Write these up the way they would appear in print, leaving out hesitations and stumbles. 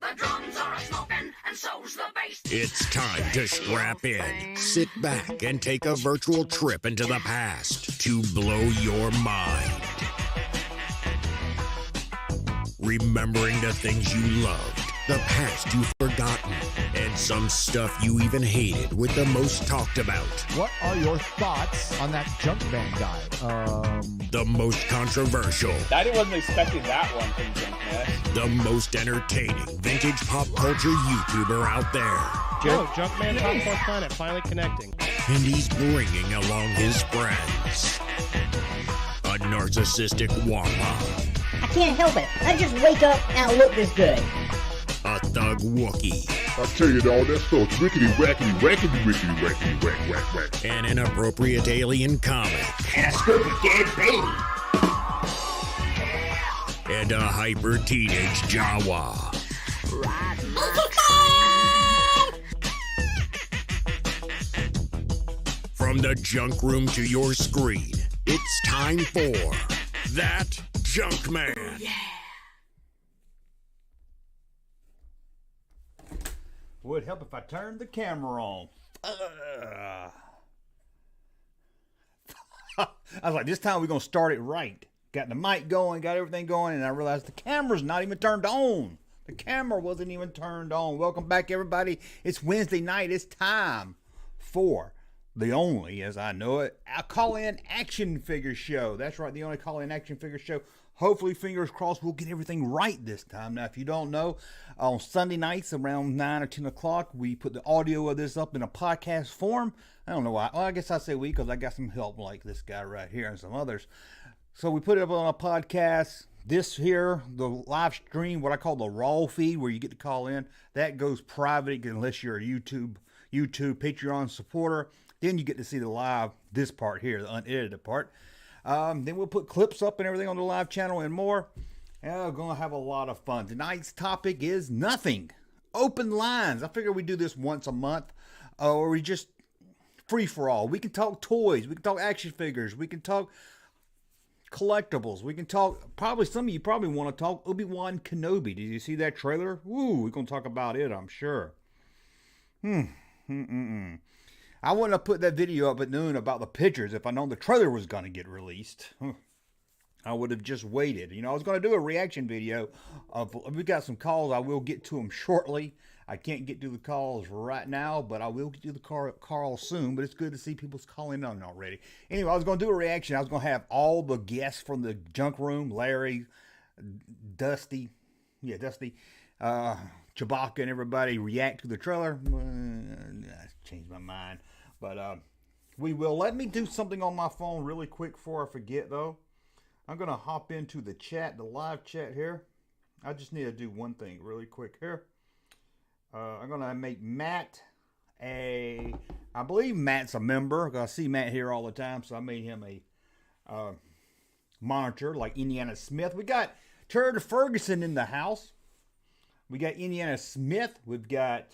The drums are a-smoking, and so's the bass. It's time to strap in, sit back, and take a virtual trip into the past to blow your mind. Remembering the things you loved, the past you've forgotten, and some stuff you even hated with the most talked about. What are your thoughts on that Junkman guy? The most controversial. I wasn't expecting that one from Junkman. The most entertaining vintage pop culture YouTuber out there. Oh, Junkman Popcorn Planet finally connecting. And he's bringing along his friends. A narcissistic wampa. I can't help it. I just wake up and I look this good. A thug Wookie. I tell you, dog, that stuff's rickety, wackety, wackety, rickety, wackety, whack, whack, whack. An inappropriate alien comic. And a spooky dead baby. And a hyper teenage Jawa. From the junk room to your screen, it's time for That Junkman. Yeah. Would help if I turned the camera on. I was like, this time we're going to start it right. Got the mic going, got everything going, and I realized the camera's not even turned on. The camera wasn't even turned on. Welcome back, everybody. It's Wednesday night. It's time for the only, as I know it, a call-in action figure show. That's right, the only call-in action figure show. Hopefully, fingers crossed, we'll get everything right this time. Now, if you don't know, on Sunday nights around 9 or 10 o'clock, we put the audio of this up in a podcast form. I don't know why. Well, I guess I say we because I got some help like this guy right here and some others. So we put it up on a podcast. This here, the live stream, what I call the raw feed, where you get to call in, that goes private unless you're a YouTube Patreon supporter. Then you get to see the live, this part here, the unedited part. Then we'll put clips up and everything on the live channel and more. And we're going to have a lot of fun. Tonight's topic is nothing. Open lines. I figure we do this once a month. Or we just free for all. We can talk toys. We can talk action figures. We can talk collectibles. We can talk, probably some of you probably want to talk Obi-Wan Kenobi. Did you see that trailer? Woo, we're going to talk about it, I'm sure. I wouldn't have put that video up at noon about the pictures if I known the trailer was going to get released. I would have just waited. You know, I was going to do a reaction video. We got some calls. I will get to them shortly. I can't get to the calls right now, but I will get to the call soon. But it's good to see people's calling on already. Anyway, I was going to do a reaction. I was going to have all the guests from the junk room, Larry, Dusty, Chewbacca and everybody react to the trailer. I changed my mind. But we will. Let me do something on my phone really quick before I forget, though. I'm going to hop into the chat, the live chat here. I just need to do one thing really quick here. I'm going to make Matt I believe Matt's a member. I see Matt here all the time, so I made him a monitor like Indiana Smith. We got Turd Ferguson in the house. We got Indiana Smith. We've got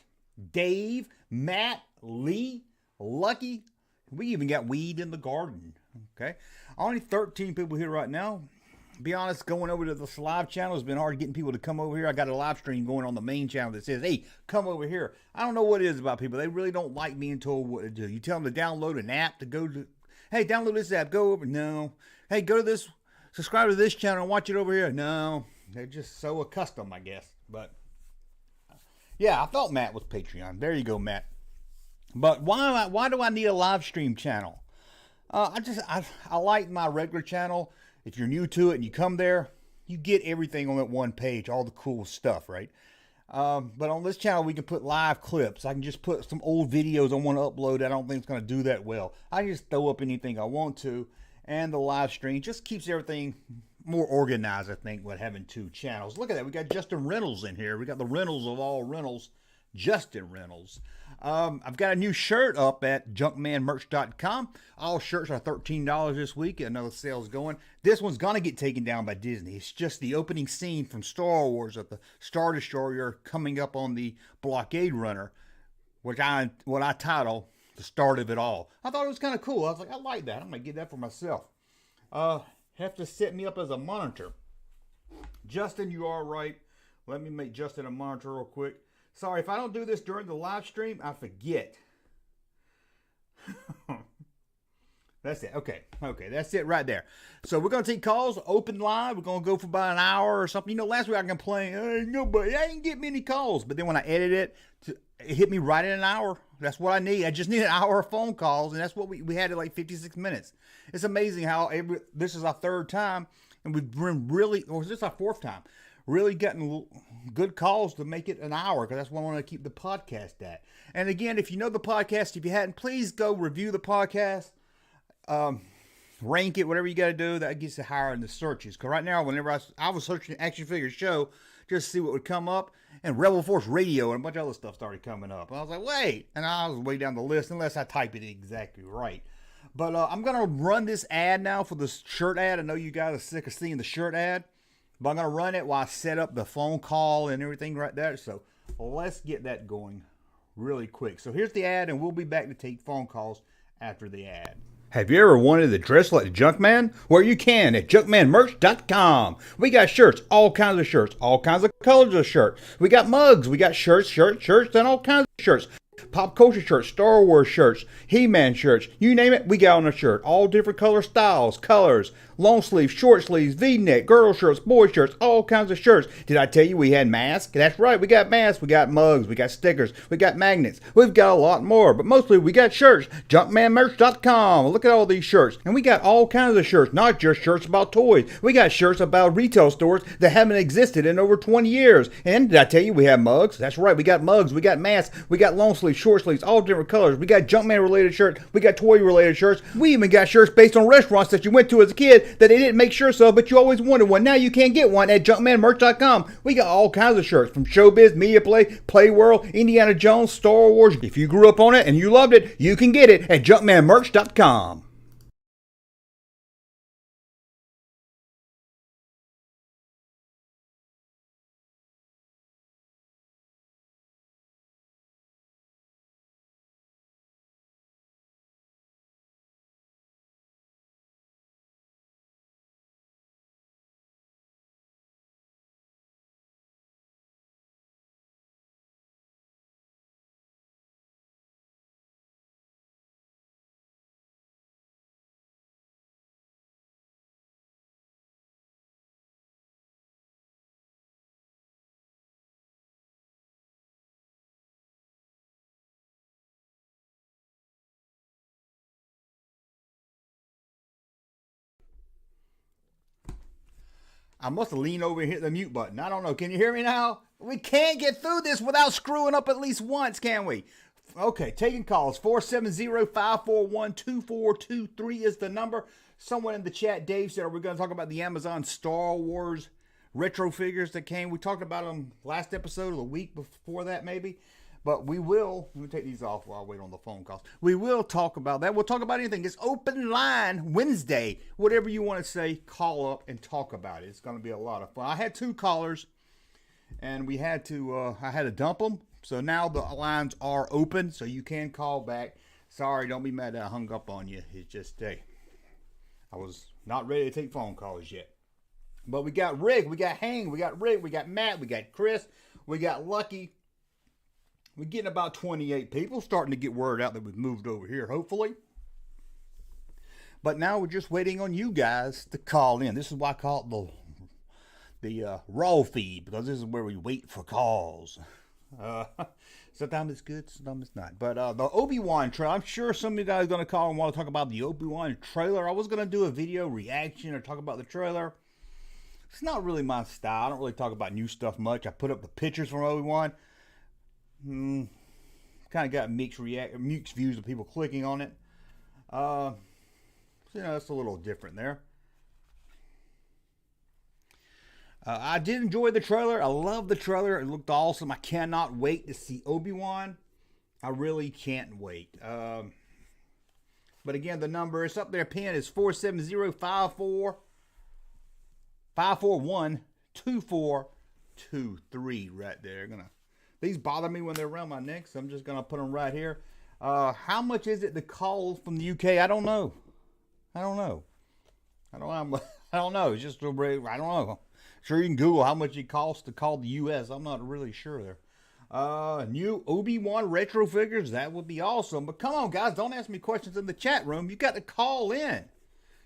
Dave, Matt, Lee, Lucky. We even got Weed in the Garden. Okay. Only 13 people here right now. Be honest, going over to this live channel has been hard getting people to come over here. I got a live stream going on the main channel that says, hey, come over here. I don't know what it is about people. They really don't like being told what to do. You tell them to download an app to go to, hey, download this app, go over. No. Hey, go to this, subscribe to this channel and watch it over here. No. They're just so accustomed, I guess. But yeah, I thought Matt was Patreon. There you go, Matt. But why do I need a live stream channel? I like my regular channel. If you're new to it and you come there, you get everything on that one page, all the cool stuff, right? But on this channel, we can put live clips. I can just put some old videos I want to upload. I don't think it's going to do that well. I just throw up anything I want to. And the live stream just keeps everything more organized, I think, with having two channels. Look at that. We got Justin Reynolds in here. We got the Reynolds of all Reynolds, Justin Reynolds. I've got a new shirt up at junkmanmerch.com. All shirts are $13 this week. Another sale's going. This one's going to get taken down by Disney. It's just the opening scene from Star Wars of the Star Destroyer coming up on the blockade runner, what I title the start of it all. I thought it was kind of cool. I was like, I like that. I'm going to get that for myself. Have to set me up as a monitor. Justin, you are right. Let me make Justin a monitor real quick. Sorry, if I don't do this during the live stream, I forget. That's it. Okay, that's it right there. So we're going to take calls, open live. We're going to go for about an hour or something. You know, last week I complained, nobody, I didn't get many calls. But then when I edit it, it hit me right in an hour. That's what I need. I just need an hour of phone calls, and that's what we had at like 56 minutes. It's amazing how this is our third time, and we've been really, or is this our fourth time? Really getting good calls to make it an hour, because that's what I want to keep the podcast at. And again, if you know the podcast, if you hadn't, please go review the podcast. Rank it, whatever you got to do. That gets it higher in the searches. Because right now, whenever I was searching Action Figure Show just to see what would come up, and Rebel Force Radio and a bunch of other stuff started coming up. And I was like, wait. And I was way down the list, unless I type it exactly right. But I'm going to run this ad now for the shirt ad. I know you guys are sick of seeing the shirt ad. But I'm going to run it while I set up the phone call and everything right there. So let's get that going really quick. So here's the ad, and we'll be back to take phone calls after the ad. Have you ever wanted to dress like the Junkman? Well, you can at junkmanmerch.com. We got shirts, all kinds of shirts, all kinds of colors of shirts. We got mugs, we got shirts, and all kinds of shirts. Pop culture shirts, Star Wars shirts, He-Man shirts, you name it, we got on a shirt. All different color styles, colors, long sleeves, short sleeves, V-neck, girl shirts, boy shirts, all kinds of shirts. Did I tell you we had masks? That's right, we got masks, we got mugs, we got stickers, we got magnets. We've got a lot more, but mostly we got shirts. Junkmanmerch.com. Look at all these shirts. And we got all kinds of shirts, not just shirts about toys. We got shirts about retail stores that haven't existed in over 20 years. And did I tell you we have mugs? That's right, we got mugs, we got masks, we got long sleeves, short sleeves, all different colors. We got Junkman related shirts, we got toy related shirts. We even got shirts based on restaurants that you went to as a kid that they didn't make shirts of, but you always wanted one. Now you can get one at junkmanmerch.com. We got all kinds of shirts from Showbiz, Media Play, Play World, Indiana Jones, Star Wars. If you grew up on it and you loved it, you can get it at junkmanmerch.com. I must have leaned over and hit the mute button. I don't know. Can you hear me now? We can't get through this without screwing up at least once, can we? Okay, taking calls. 470-541-2423 is the number. Someone in the chat, Dave, said, are we going to talk about the Amazon Star Wars retro figures that came? We talked about them last episode or the week before that, maybe. But we will, let me take these off while I wait on the phone calls. We will talk about that. We'll talk about anything. It's open line Wednesday. Whatever you want to say, call up and talk about it. It's going to be a lot of fun. I had 2 callers, and we had to, I had to dump them. So now the lines are open, so you can call back. Sorry, don't be mad that I hung up on you. It's just, hey, I was not ready to take phone calls yet. But we got Rick, we got Hang, we got Rick, we got Matt, we got Chris, we got Lucky. We're getting about 28 people, starting to get word out that we've moved over here, hopefully. But now we're just waiting on you guys to call in. This is why I call it the raw feed, because this is where we wait for calls. Sometimes it's good, sometimes it's not. But the Obi-Wan trailer, I'm sure some of you guys are going to call and want to talk about the Obi-Wan trailer. I was going to do a video reaction or talk about the trailer. It's not really my style. I don't really talk about new stuff much. I put up the pictures from Obi-Wan. Kind of got mixed views of people clicking on it. So, it's a little different there. I did enjoy the trailer. I love the trailer. It looked awesome. I cannot wait to see Obi-Wan. I really can't wait. But again, the number is up there. Pin is 470-541-2423 right there. These bother me when they're around my neck, so I'm just going to put them right here. How much is it to call from the UK? I don't know. I don't know. It's just, I don't know. Sure, you can Google how much it costs to call the U.S. I'm not really sure there. New Obi-Wan retro figures, that would be awesome. But come on, guys, don't ask me questions in the chat room. You got to call in.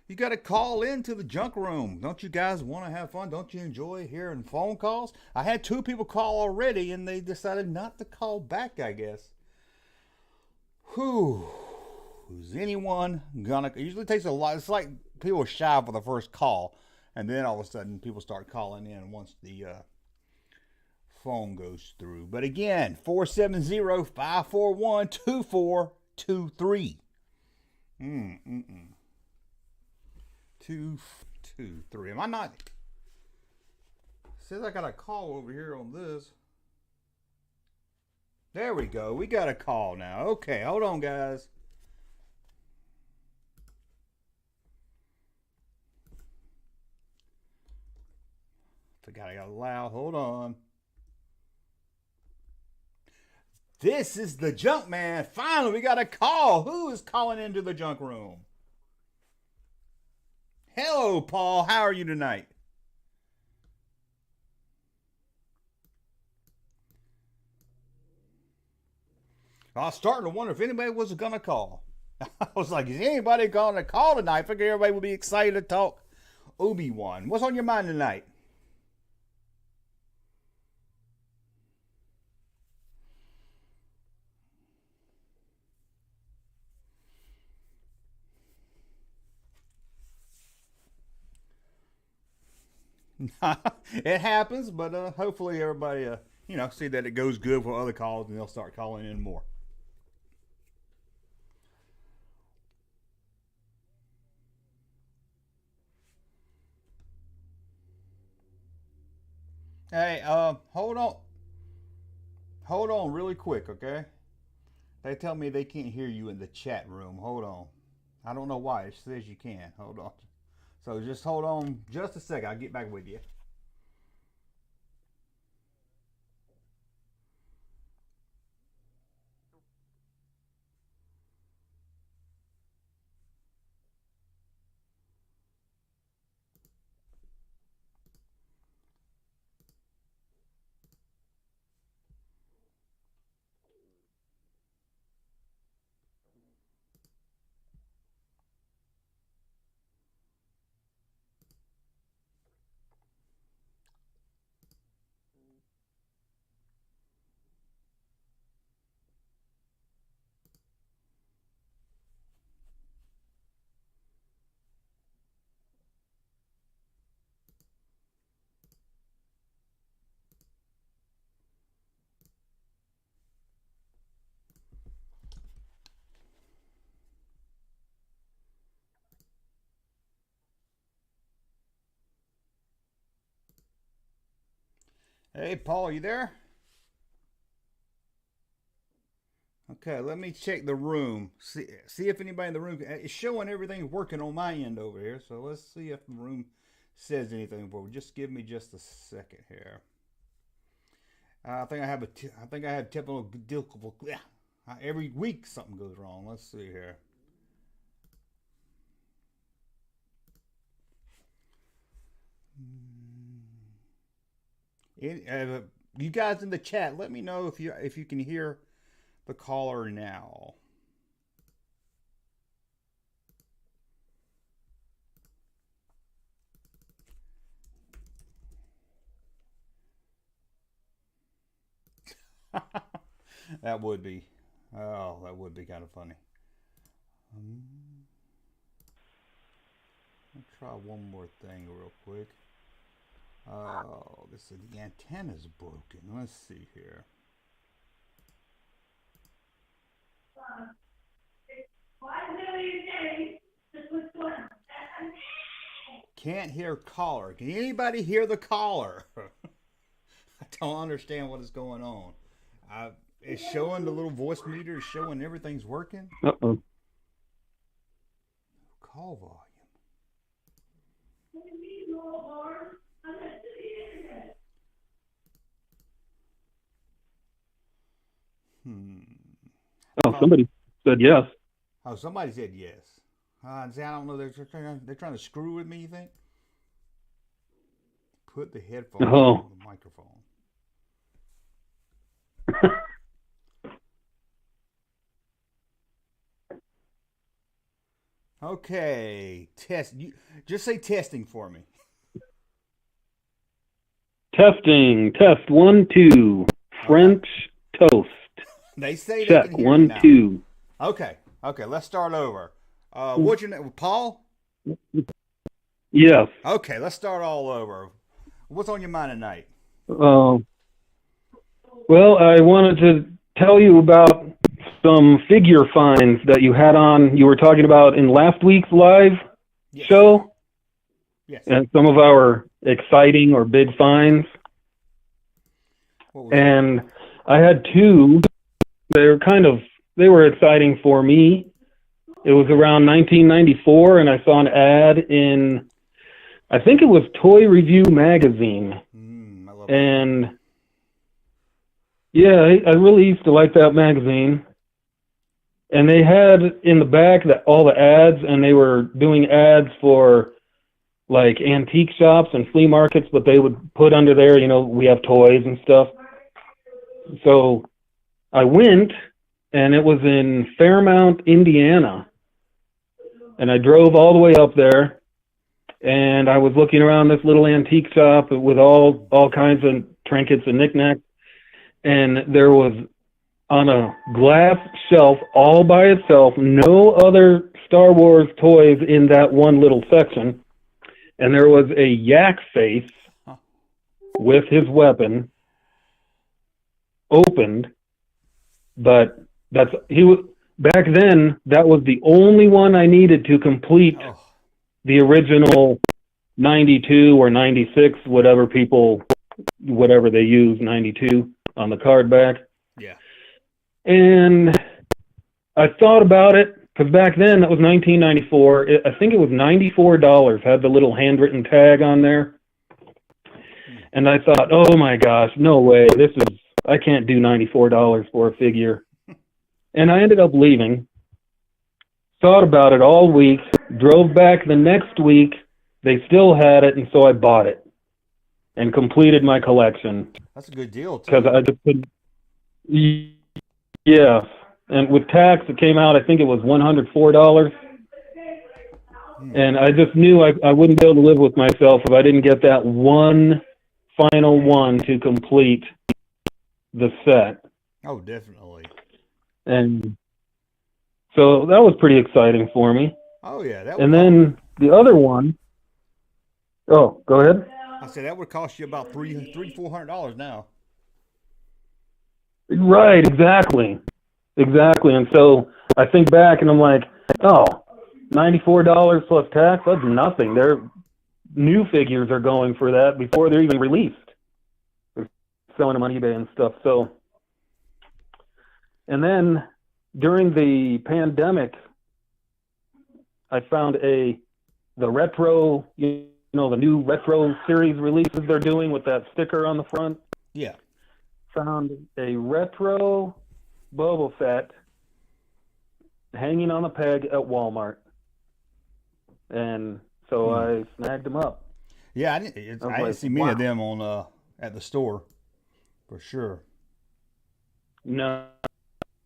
You got to call in to the junk room. Don't you guys want to have fun? Don't you enjoy hearing phone calls? I had 2 people call already, and they decided not to call back, I guess. Whew. Is anyone gonna? It usually takes a lot. It's like people are shy for the first call, and then all of a sudden people start calling in once the phone goes through. But again, 470-541-2423. 223. Am I not? It says I got a call over here on this. There we go. We got a call now. Okay, hold on, guys. Forgot I got loud. Hold on. This is the Junk Man. Finally, we got a call. Who is calling into the junk room? Hello, Paul. How are you tonight? I was starting to wonder if anybody was going to call. I was like, is anybody going to call tonight? I figured everybody would be excited to talk Obi-Wan. What's on your mind tonight? It happens, but hopefully everybody, see that it goes good for other calls, and they'll start calling in more. Hey, hold on really quick, okay? They tell me they can't hear you in the chat room. Hold on. I don't know why. It says you can. Hold on. So just hold on just a second. I'll get back with you. Hey, Paul, you there? Okay, let me check the room. See if anybody in the room. It's showing everything's working on my end over here. So let's see if the room says anything for me. Just give me just a second here. I think I have typical difficult. Every week something goes wrong. Let's see here. You guys in the chat, let me know if you can hear the caller now. That would be kind of funny. I'll try one more thing real quick. Oh, the antenna's broken. Let's see here. Can't hear caller. Can anybody hear the caller? I don't understand what is going on. It's showing the little voice meter is showing everything's working. Uh-oh. Call volume. Oh, somebody said yes. Oh, somebody said yes. See, I don't know. They're trying to screw with me, you think? put the headphones Oh. on the microphone. Okay, test. You just say testing for me. Testing. Test 1, 2. French toast. They say they Check can hear you 1, now. 2. Okay, let's start over. What's your name? Paul? Yes. Okay, let's start all over. What's on your mind tonight? Well, I wanted to tell you about some figure finds that you had on. You were talking about in last week's live Yes. show, Yes. and some of our exciting or big finds. What was that? And I had two. They were exciting for me. It was around 1994, and I saw an ad in, I think it was Toy Review magazine. I love that. And yeah, I really used to like that magazine. And they had in the back all the ads, and they were doing ads for like antique shops and flea markets, but they would put under there, we have toys and stuff. So I went, and it was in Fairmount, Indiana. And I drove all the way up there, and I was looking around this little antique shop with all kinds of trinkets and knickknacks. And there was, on a glass shelf all by itself, no other Star Wars toys in that one little section. And there was a yak face with his weapon opened, but back then, that was the only one I needed to complete the original 92 or 96, whatever they use, 92 on the card back. Yeah. And I thought about it, because back then, that was 1994. I think it was $94, had the little handwritten tag on there. And I thought, oh my gosh, no way, I can't do $94 for a figure. And I ended up leaving, thought about it all week, drove back the next week, they still had it, and so I bought it and completed my collection. That's a good deal, too. Because I just couldn't. Yeah, and with tax, it came out, I think it was $104. And I just knew I wouldn't be able to live with myself if I didn't get that one final one to complete the set. Oh, definitely. And so that was pretty exciting for me. Oh, yeah. And then the other one. Oh, go ahead. I said that would cost you about $400 now. Right, exactly. And so I think back and I'm like, oh, $94 plus tax, that's nothing. Their new figures are going for that before they're even released. They're selling them on eBay and stuff. So, and then during the pandemic, I found the retro, the new retro series releases they're doing with that sticker on the front. Yeah. Found a retro Boba Fett hanging on a peg at Walmart. And so I snagged them up. Yeah, I didn't see many of them on at the store, for sure. No,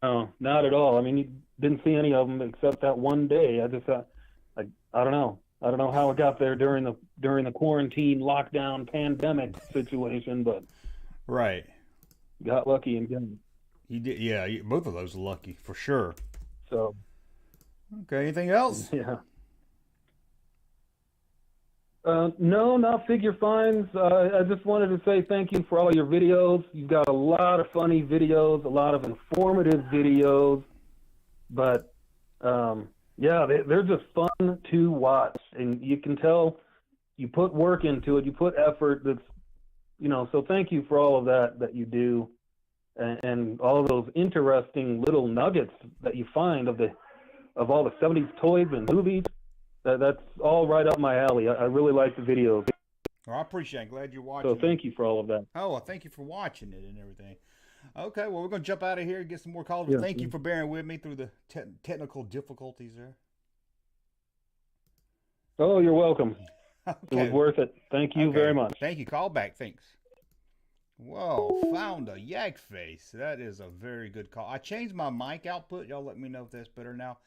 not at all. I mean, you didn't see any of them except that one day. I just I don't know. I don't know how it got there during the quarantine, lockdown, pandemic situation, but right, got lucky and got it. You did, yeah. Both of those are lucky for sure. So, okay. Anything else? yeah. No, not figure finds. I just wanted to say thank you for all your videos. You've got a lot of funny videos, a lot of informative videos, but yeah, they're just fun to watch, and you can tell you put work into it, you put effort. So thank you for all of that you do, and all of those interesting little nuggets that you find of all the 70s toys and movies. That's all right up my alley. I really like the videos. Oh, I appreciate it. Glad you're watching. So thank you for all of that. Oh, well, thank you for watching it and everything. Okay, well, we're going to jump out of here and get some more calls. Yeah. Thank you for bearing with me through the technical difficulties there. Oh, you're welcome. It was worth it. Thank you very much. Thank you. Call back. Thanks. Whoa, found a yak face. That is a very good call. I changed my mic output. Y'all let me know if that's better now.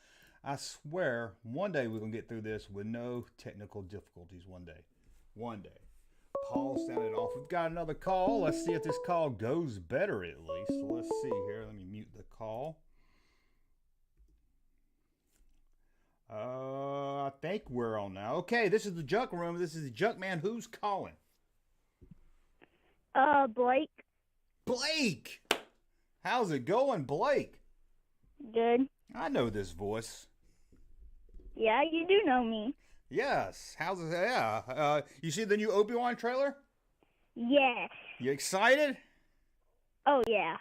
I swear, one day we're going to get through this with no technical difficulties. One day. One day. Paul sounded off. We've got another call. Let's see if this call goes better at least. So let's see here. Let me mute the call. I think we're on now. Okay, this is the Junk Room. This is the Junk Man. Who's calling? Blake. Blake! How's it going, Blake? Good. I know this voice. Yeah, you do know me. Yes. How's it? Yeah. You see the new Obi-Wan trailer? Yes. You excited? Oh, yeah.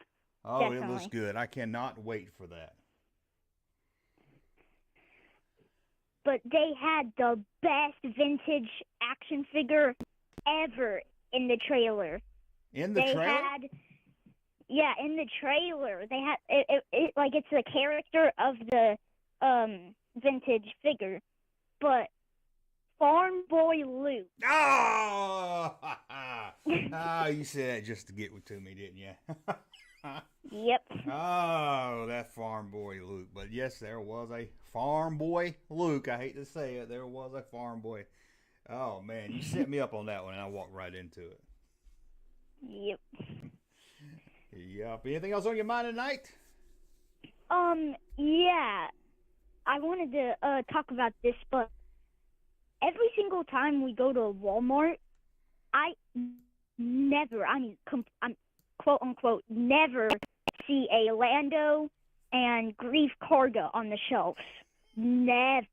Oh, Definitely. It looks good. I cannot wait for that. But they had the best vintage action figure ever in the trailer. In the trailer? Yeah, in the trailer. They had it like it's the character of the vintage figure. But Farm Boy Luke. Oh! You said that just to get to me, didn't you? Yep. Oh, that Farm Boy Luke. But yes, there was a Farm Boy Luke. I hate to say it. There was a Farm Boy. Oh, man. You set me up on that one, and I walked right into it. Yep. Yep. Anything else on your mind tonight? Yeah. I wanted to talk about this, but every single time we go to a Walmart, I never, I'm quote unquote, never see a Lando and Grief Karga on the shelves. Never.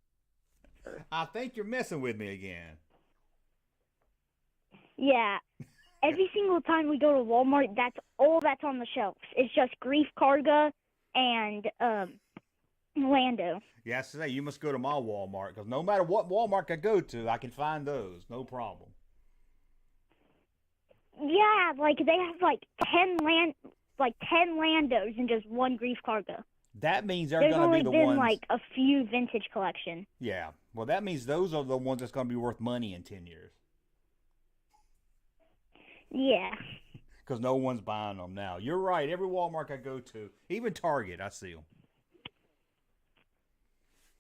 I think you're messing with me again. Yeah. Every single time we go to Walmart, that's all that's on the shelves. It's just Grief Karga and Lando. Yeah, I say you must go to my Walmart, because no matter what Walmart I go to, I can find those. No problem. Yeah, like they have like 10 Landos and just one Grief Karga. That means they're There's going to only be the been ones. like a few vintage collection. Yeah. Well, that means those are the ones that's going to be worth money in 10 years. Yeah. Because no one's buying them now. You're right. Every Walmart I go to, even Target, I see them.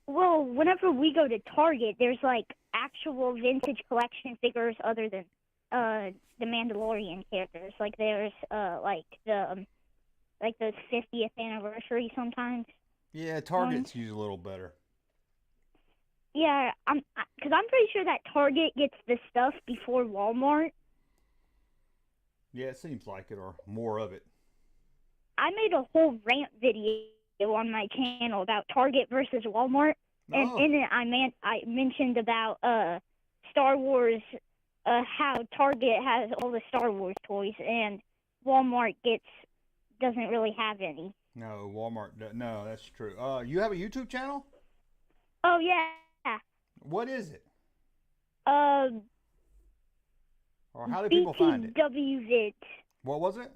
Well, whenever we go to Target, there's like actual vintage collection figures other than the Mandalorian characters. Like there's like the 50th anniversary sometimes. Yeah, Target's usually a little better. Yeah, because I'm pretty sure that Target gets the stuff before Walmart. Yeah, it seems like it, or more of it. I made a whole rant video on my channel about Target versus Walmart, and in it I mentioned about Star Wars, how Target has all the Star Wars toys and Walmart doesn't really have any. No, Walmart. No, that's true. You have a YouTube channel? Oh yeah. What is it? Or how do BTW people find it? Vids. What was it?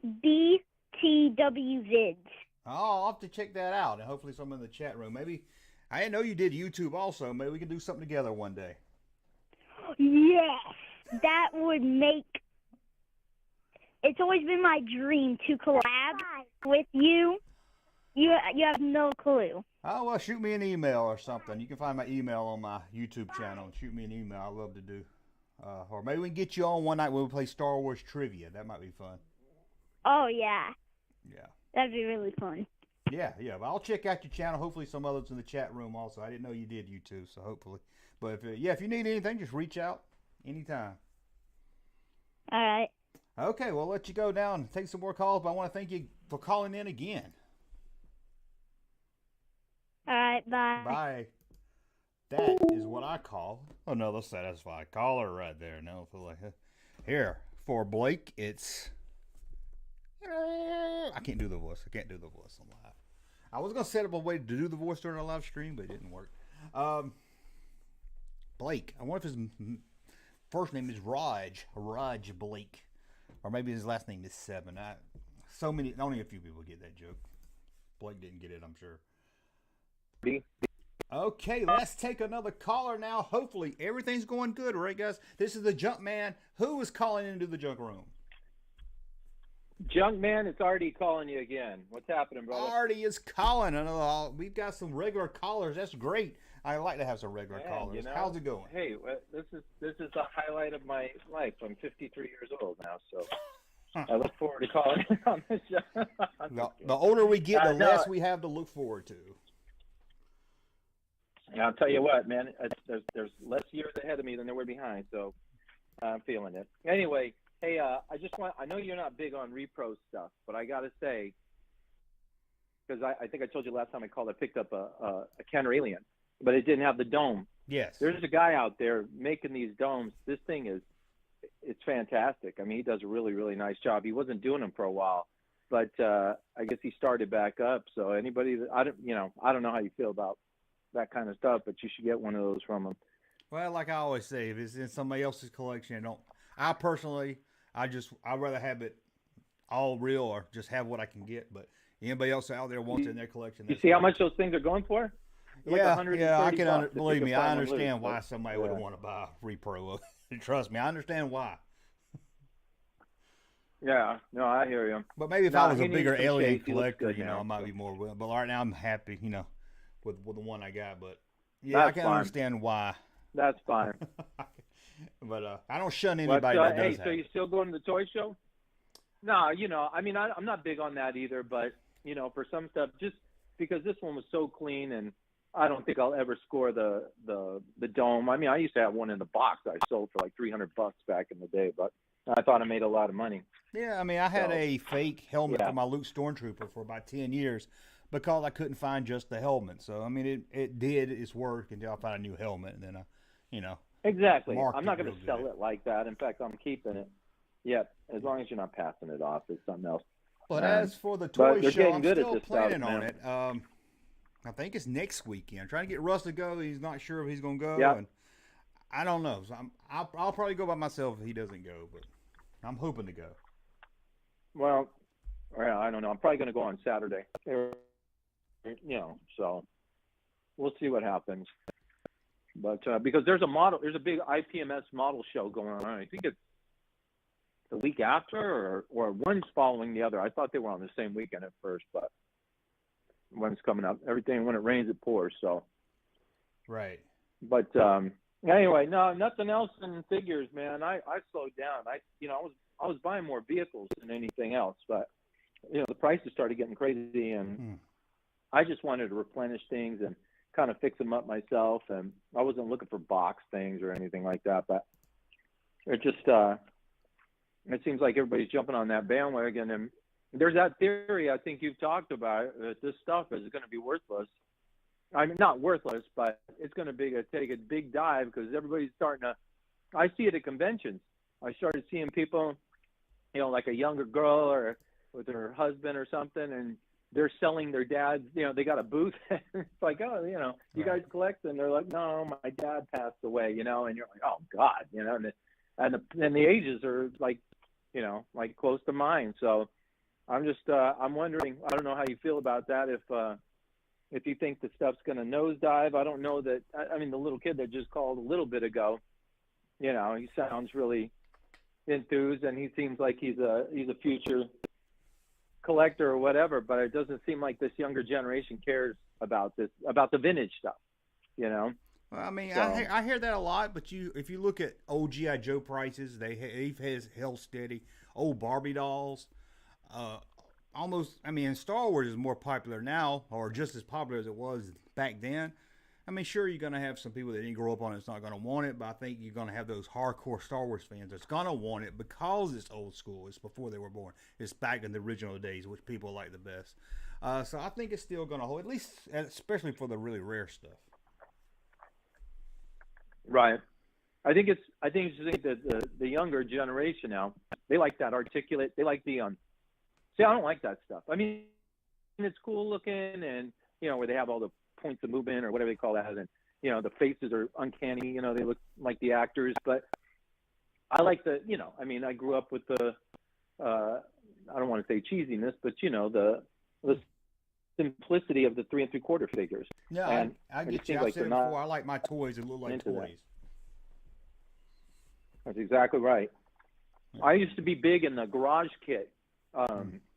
BTW Vids. Oh, I'll have to check that out, and hopefully someone in the chat room. Maybe, I didn't know you did YouTube also. Maybe we can do something together one day. Yes, that would make... It's always been my dream to collab with you. You have no clue. Oh, well, shoot me an email or something. You can find my email on my YouTube channel. Shoot me an email. I'd love to do. Or maybe we can get you on one night when we play Star Wars Trivia. That might be fun. Oh, yeah. Yeah. That'd be really fun. Yeah. But I'll check out your channel. Hopefully some others in the chat room also. I didn't know you did YouTube, so hopefully. But if you need anything, just reach out anytime. All right. Okay, well, I'll let you go down and take some more calls, but I want to thank you for calling in again. All right, bye. Bye. That is what I call another satisfied caller right there. No, here for Blake, it's I can't do the voice. I can't do the voice on live. I was gonna set up a way to do the voice during a live stream, but it didn't work. Blake. I wonder if his first name is Raj Blake, or maybe his last name is Seven. Only a few people get that joke. Blake didn't get it, I'm sure. Okay, let's take another caller now. Hopefully everything's going good, right, guys? This is the Junk Man. Who is calling into the junk room? Junk Man, it's Artie calling you again. What's happening, brother? Artie is calling. I know we've got some regular callers. That's great. I like to have some regular callers. You know, How's it going? Hey, this is the highlight of my life. I'm 53 years old now, so I look forward to calling on this show. The older we get, the no, less we have to look forward to. Yeah, I'll tell you what, man. There's less years ahead of me than there were behind, so I'm feeling it. Anyway, hey, I know you're not big on repro stuff, but I got to say, because I think I told you last time I called, I picked up a Kenner Alien, but it didn't have the dome. Yes. There's a guy out there making these domes. This thing it's fantastic. I mean, he does a really, really nice job. He wasn't doing them for a while, but I guess he started back up. So anybody that I don't know how you feel about that kind of stuff, but you should get one of those from him. Well, like I always say, if it's in somebody else's collection, I'd rather have it all real or just have what I can get. But anybody else out there wants it in their collection. You see how much those things are going for? Yeah, I can. Believe me, I understand why somebody would want to buy a repro. Trust me, I understand why. Yeah, no, I hear you. But maybe if I was a he bigger needs some alien shades. He looks collector, good I now, might so. be more willing. But right now, I'm happy, with the one I got. But yeah, That's I can fine. understand why. That's fine. But I don't shun anybody that does so that. you still going to the toy show? No, I mean, I'm not big on that either. But for some stuff, just because this one was so clean, and I don't think I'll ever score the dome. I mean, I used to have one in the box I sold for like $300 back in the day, but I thought I made a lot of money. Yeah, I mean, I had So, a fake helmet yeah. for my Luke Stormtrooper for about 10 years because I couldn't find just the helmet. So, I mean, it did its work until I found a new helmet, and then Exactly. marked I'm not it going to real sell good. it like that. In fact, I'm keeping it. Yeah, as long as you're not passing it off, it's something else. But as for the toy they're show, getting I'm good at still this planning stuff, on man. it. I think it's next weekend. I'm trying to get Russ to go. He's not sure if he's going to go. Yeah. And I don't know. So I'll probably go by myself if he doesn't go, but I'm hoping to go. Well, I don't know. I'm probably going to go on Saturday. So we'll see what happens. But because there's a big IPMS model show going on. I think it's the week after or one's following the other. I thought they were on the same weekend at first, but one's coming up. Everything, when it rains, it pours. So, Right. but anyway, no, nothing else in figures, man. I slowed down. I was buying more vehicles than anything else, but the prices started getting crazy, and I just wanted to replenish things and kind of fix them up myself. And I wasn't looking for box things or anything like that, but it just it seems like everybody's jumping on that bandwagon. And there's that theory I think you've talked about that this stuff is going to be worthless. I mean, not worthless, but it's going to take a big dive because everybody's starting to. I see it at conventions. I started seeing people, like a younger girl or with her husband or something, and they're selling their dad's. They got a booth. It's like, oh, you guys collect, and they're like, no, my dad passed away, and you're like, oh God, and the ages are like, like close to mine. So I'm just, I'm wondering. I don't know how you feel about that. If you think the stuff's going to nosedive, I don't know that. I mean, the little kid that just called a little bit ago, he sounds really enthused, and he seems like he's a future collector or whatever. But it doesn't seem like this younger generation cares about the vintage stuff. Well, I mean, So- I hear that a lot, but if you look at old G.I. Joe prices, they've held steady. Old Barbie dolls, almost. I mean, Star Wars is more popular now, or just as popular as it was back then. I mean, sure, you're going to have some people that didn't grow up on it that's not going to want it, but I think you're going to have those hardcore Star Wars fans that's going to want it because it's old school. It's before they were born. It's back in the original days, which people like the best. So I think it's still going to hold, at least, especially for the really rare stuff. Right. I think it's that the younger generation now, they like that articulate. They like the See, I don't like that stuff. I mean, it's cool looking, and where they have all the points of movement or whatever they call that, and the faces are uncanny. They look like the actors. But I like the. I mean, I grew up with the. I don't want to say cheesiness, but the simplicity of the 3 3/4 figures. Yeah, And I it get seems you. I've like said it they're not before. I like my toys that look like into that. toys. That's exactly right. I used to be big in the garage kit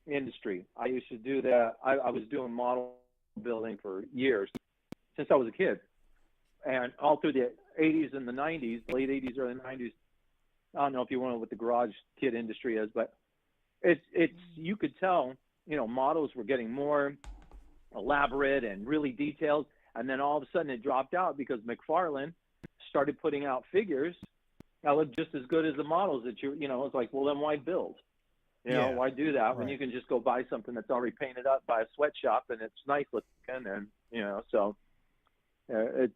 industry. I used to do that. I was doing model building for years since I was a kid, and all through the 80s and the 90s, late 80s, early 90s. I don't know if you know what the garage kit industry is, but it's you could tell, you know, models were getting more elaborate and really detailed, and then all of a sudden it dropped out because McFarlane started putting out figures that looked just as good as the models that you know. It's like, well, then why build? You know, why do that when you can just go buy something that's already painted up by a sweatshop and it's nice looking, and you know, so it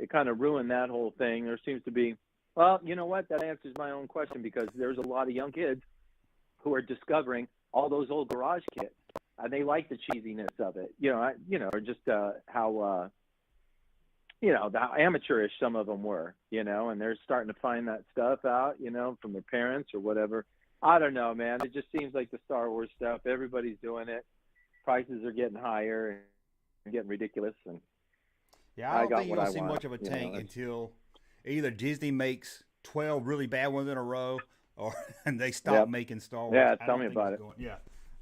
kind of ruined that whole thing. There seems to be, well, you know what? That answers my own question, because there's a lot of young kids who are discovering all those old garage kits, and they like the cheesiness of it. Or just how how amateurish some of them were, and they're starting to find that stuff out, from their parents or whatever. I don't know, man. It just seems like the Star Wars stuff. Everybody's doing it. Prices are getting higher and getting ridiculous. And yeah, I don't think you're going to see much of a tank until either Disney makes 12 really bad ones in a row, or and they stop making Star Wars. Yeah, tell me about it.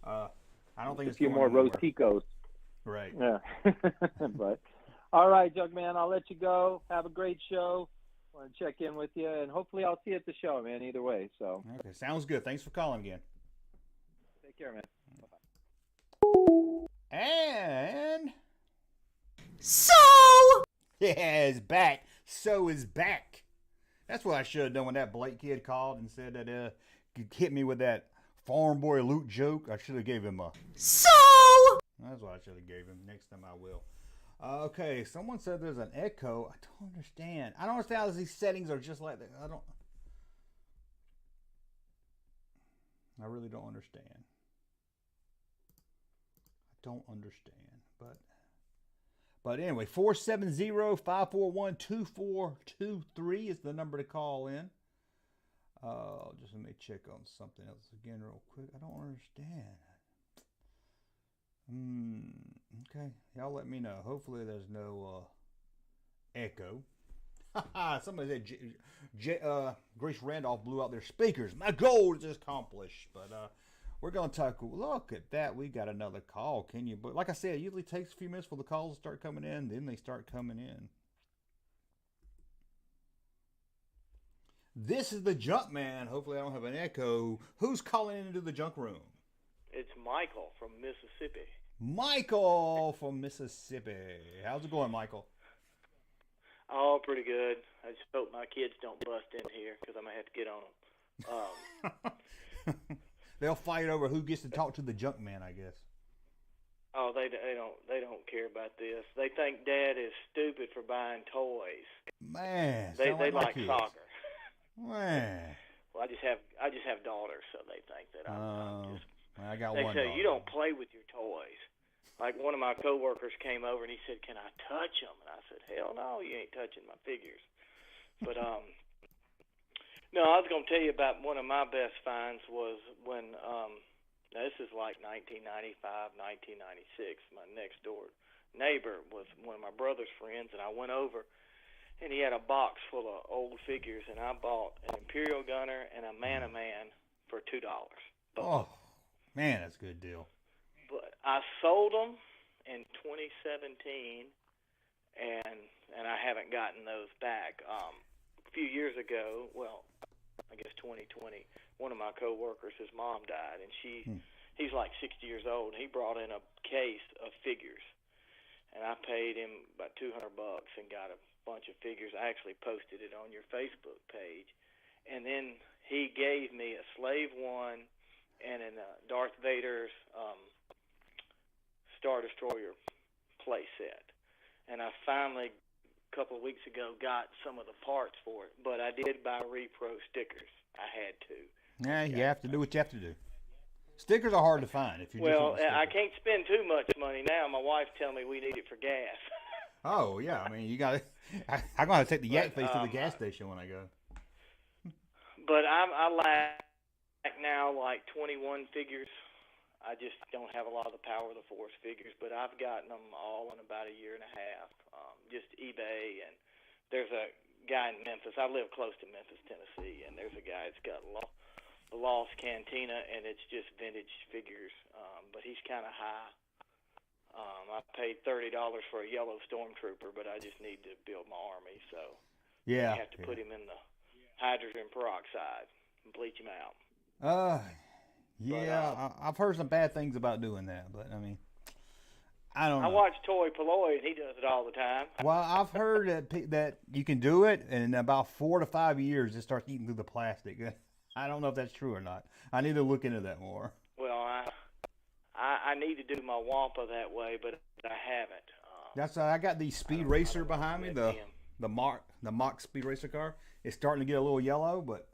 I don't think a it's few more Rosticos. Right. Yeah. But all right, Jugman, I'll let you go. Have a great show. I want to check in with you, and hopefully I'll see you at the show, man, either way. So okay, sounds good. Thanks for calling again. Take care, man. Bye-bye. And So yeah, it's back. So is back. That's what I should have done when that Blake kid called and said that hit me with that farm boy loot joke. I should have gave him a so. That's what I should have gave him. Next time I will. Okay, someone said there's an echo. I don't understand. I don't understand how these settings are just like that. I really don't understand. I don't understand. But anyway, 470-541-2423 is the number to call in. Just let me check on something else again real quick. I don't understand. Okay, y'all let me know. Hopefully there's no echo. Somebody said Grace Randolph blew out their speakers. My goal is accomplished. But we're going to talk. Look at that. We got another call. Can you? But like I said, it usually takes a few minutes for the calls to start coming in. Then they start coming in. This is the Junk Man. Hopefully I don't have an echo. Who's calling into the junk room? It's Michael from Mississippi. Michael from Mississippi. How's it going, Michael? Oh, pretty good. I just hope my kids don't bust in here because I might have to get on them. They'll fight over who gets to talk to the junk man, I guess. Oh, they don't care about this. They think Dad is stupid for buying toys. Man, they like kids. soccer. Man. Well, I just have daughters, so they think that I'm just. I got they one. say daughter. You don't play with your toys. Like one of my coworkers came over and he said, "Can I touch them?" And I said, "Hell no, you ain't touching my figures." But no, I was gonna tell you about one of my best finds was when now this is like 1995, 1996. My next door neighbor was one of my brother's friends, and I went over, and he had a box full of old figures, and I bought an Imperial Gunner and a Man-O-Man for $2. Oh, man, that's a good deal. But I sold them in 2017, and I haven't gotten those back. A few years ago, well, I guess 2020, one of my coworkers, his mom died, and he's like 60 years old. He brought in a case of figures, and I paid him about $200 and got a bunch of figures. I actually posted it on your Facebook page, and then he gave me a Slave One and in Darth Vader's Star Destroyer play set. And I finally, a couple of weeks ago, got some of the parts for it. But I did buy Repro stickers. I had to. Yeah, you have to do what you have to do. Stickers are hard to find if you. Well, I can't spend too much money now. My wife's telling me we need it for gas. Oh yeah, I mean you got to. I'm gonna have to take the yak face to the gas station when I go. But I lack now like 21 figures I just don't have a lot of the power of the force figures, but I've gotten them all in about a year and a half. Just eBay, and there's a guy in Memphis. I live close to Memphis, Tennessee, and there's a guy that's got the Lost Cantina, and it's just vintage figures, but he's kind of high. I paid $30 for a yellow stormtrooper, but I just need to build my army, so Yeah. I have to put him in the hydrogen peroxide and bleach him out. Yeah, I've heard some bad things about doing that, but I mean, I don't know. I watch Toy Polloy, and he does it all the time. Well, I've heard that you can do it, and in about 4 to 5 years, it starts eating through the plastic. I don't know if that's true or not. I need to look into that more. Well, I need to do my Wampa that way, but I haven't. That's I got the Speed Racer behind me, the Mach Speed Racer car. It's starting to get a little yellow, but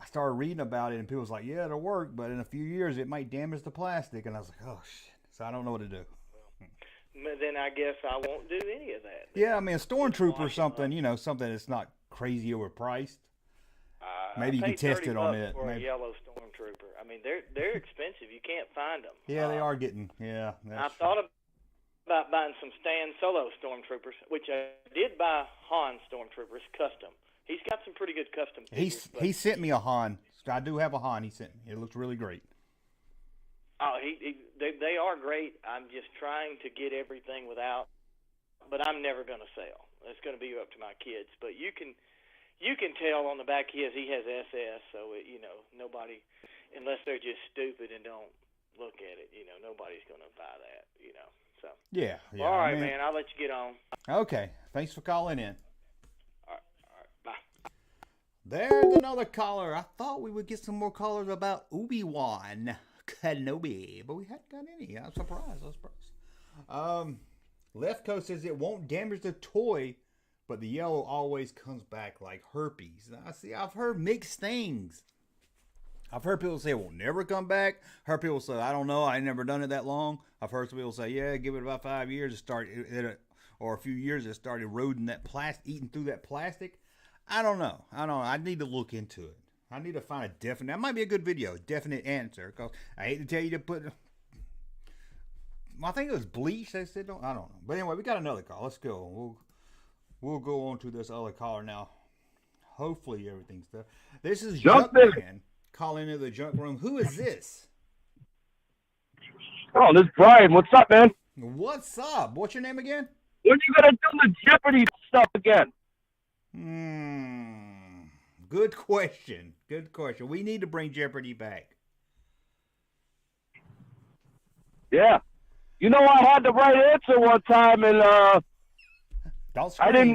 I started reading about it, and people was like, "Yeah, it'll work, but in a few years, it might damage the plastic." And I was like, "Oh shit!" So I don't know what to do. But then I guess I won't do any of that. Yeah, I mean, a Stormtrooper or something, something that's not crazy overpriced. Maybe you can test it on it. For a yellow Stormtrooper. I mean, they're expensive. You can't find them. Yeah, they are getting. Yeah, I thought about buying some Stan Solo Stormtroopers, which I did buy Han Stormtroopers custom. He's got some pretty good custom figures. He sent me a Han. I do have a Han. He sent me. It looks really great. Oh, they are great. I'm just trying to get everything without, but I'm never going to sell. It's going to be up to my kids. But you can tell on the back he has SS, so nobody, unless they're just stupid and don't look at it, nobody's going to buy that, So yeah. All right, man. I'll let you get on. Okay. Thanks for calling in. All right. Bye. There's another caller. I thought we would get some more callers about Obi-Wan Kenobi, but we hadn't got any. I'm surprised. Left Coast says it won't damage the toy, but the yellow always comes back like herpes. I've heard mixed things. I've heard people say it will never come back. Heard people say, I don't know, I never done it that long. I've heard some people say, yeah, give it about 5 years or a few years, it started eroding that eating through that plastic. I don't know. I need to look into it. I need to find a definite. That might be a good video, definite answer. Cause I hate to tell you to put. I think it was bleach. They said, I don't know. But anyway, we got another call. Let's go. We'll go on to this other caller now. Hopefully everything's there. This is Junkman calling into the junk room. Who is this? Oh, this is Brian. What's up, man? What's up? What's your name again? When are you gonna do the Jeopardy stuff again? Good question. We need to bring Jeopardy back. Yeah. I had the right answer one time, and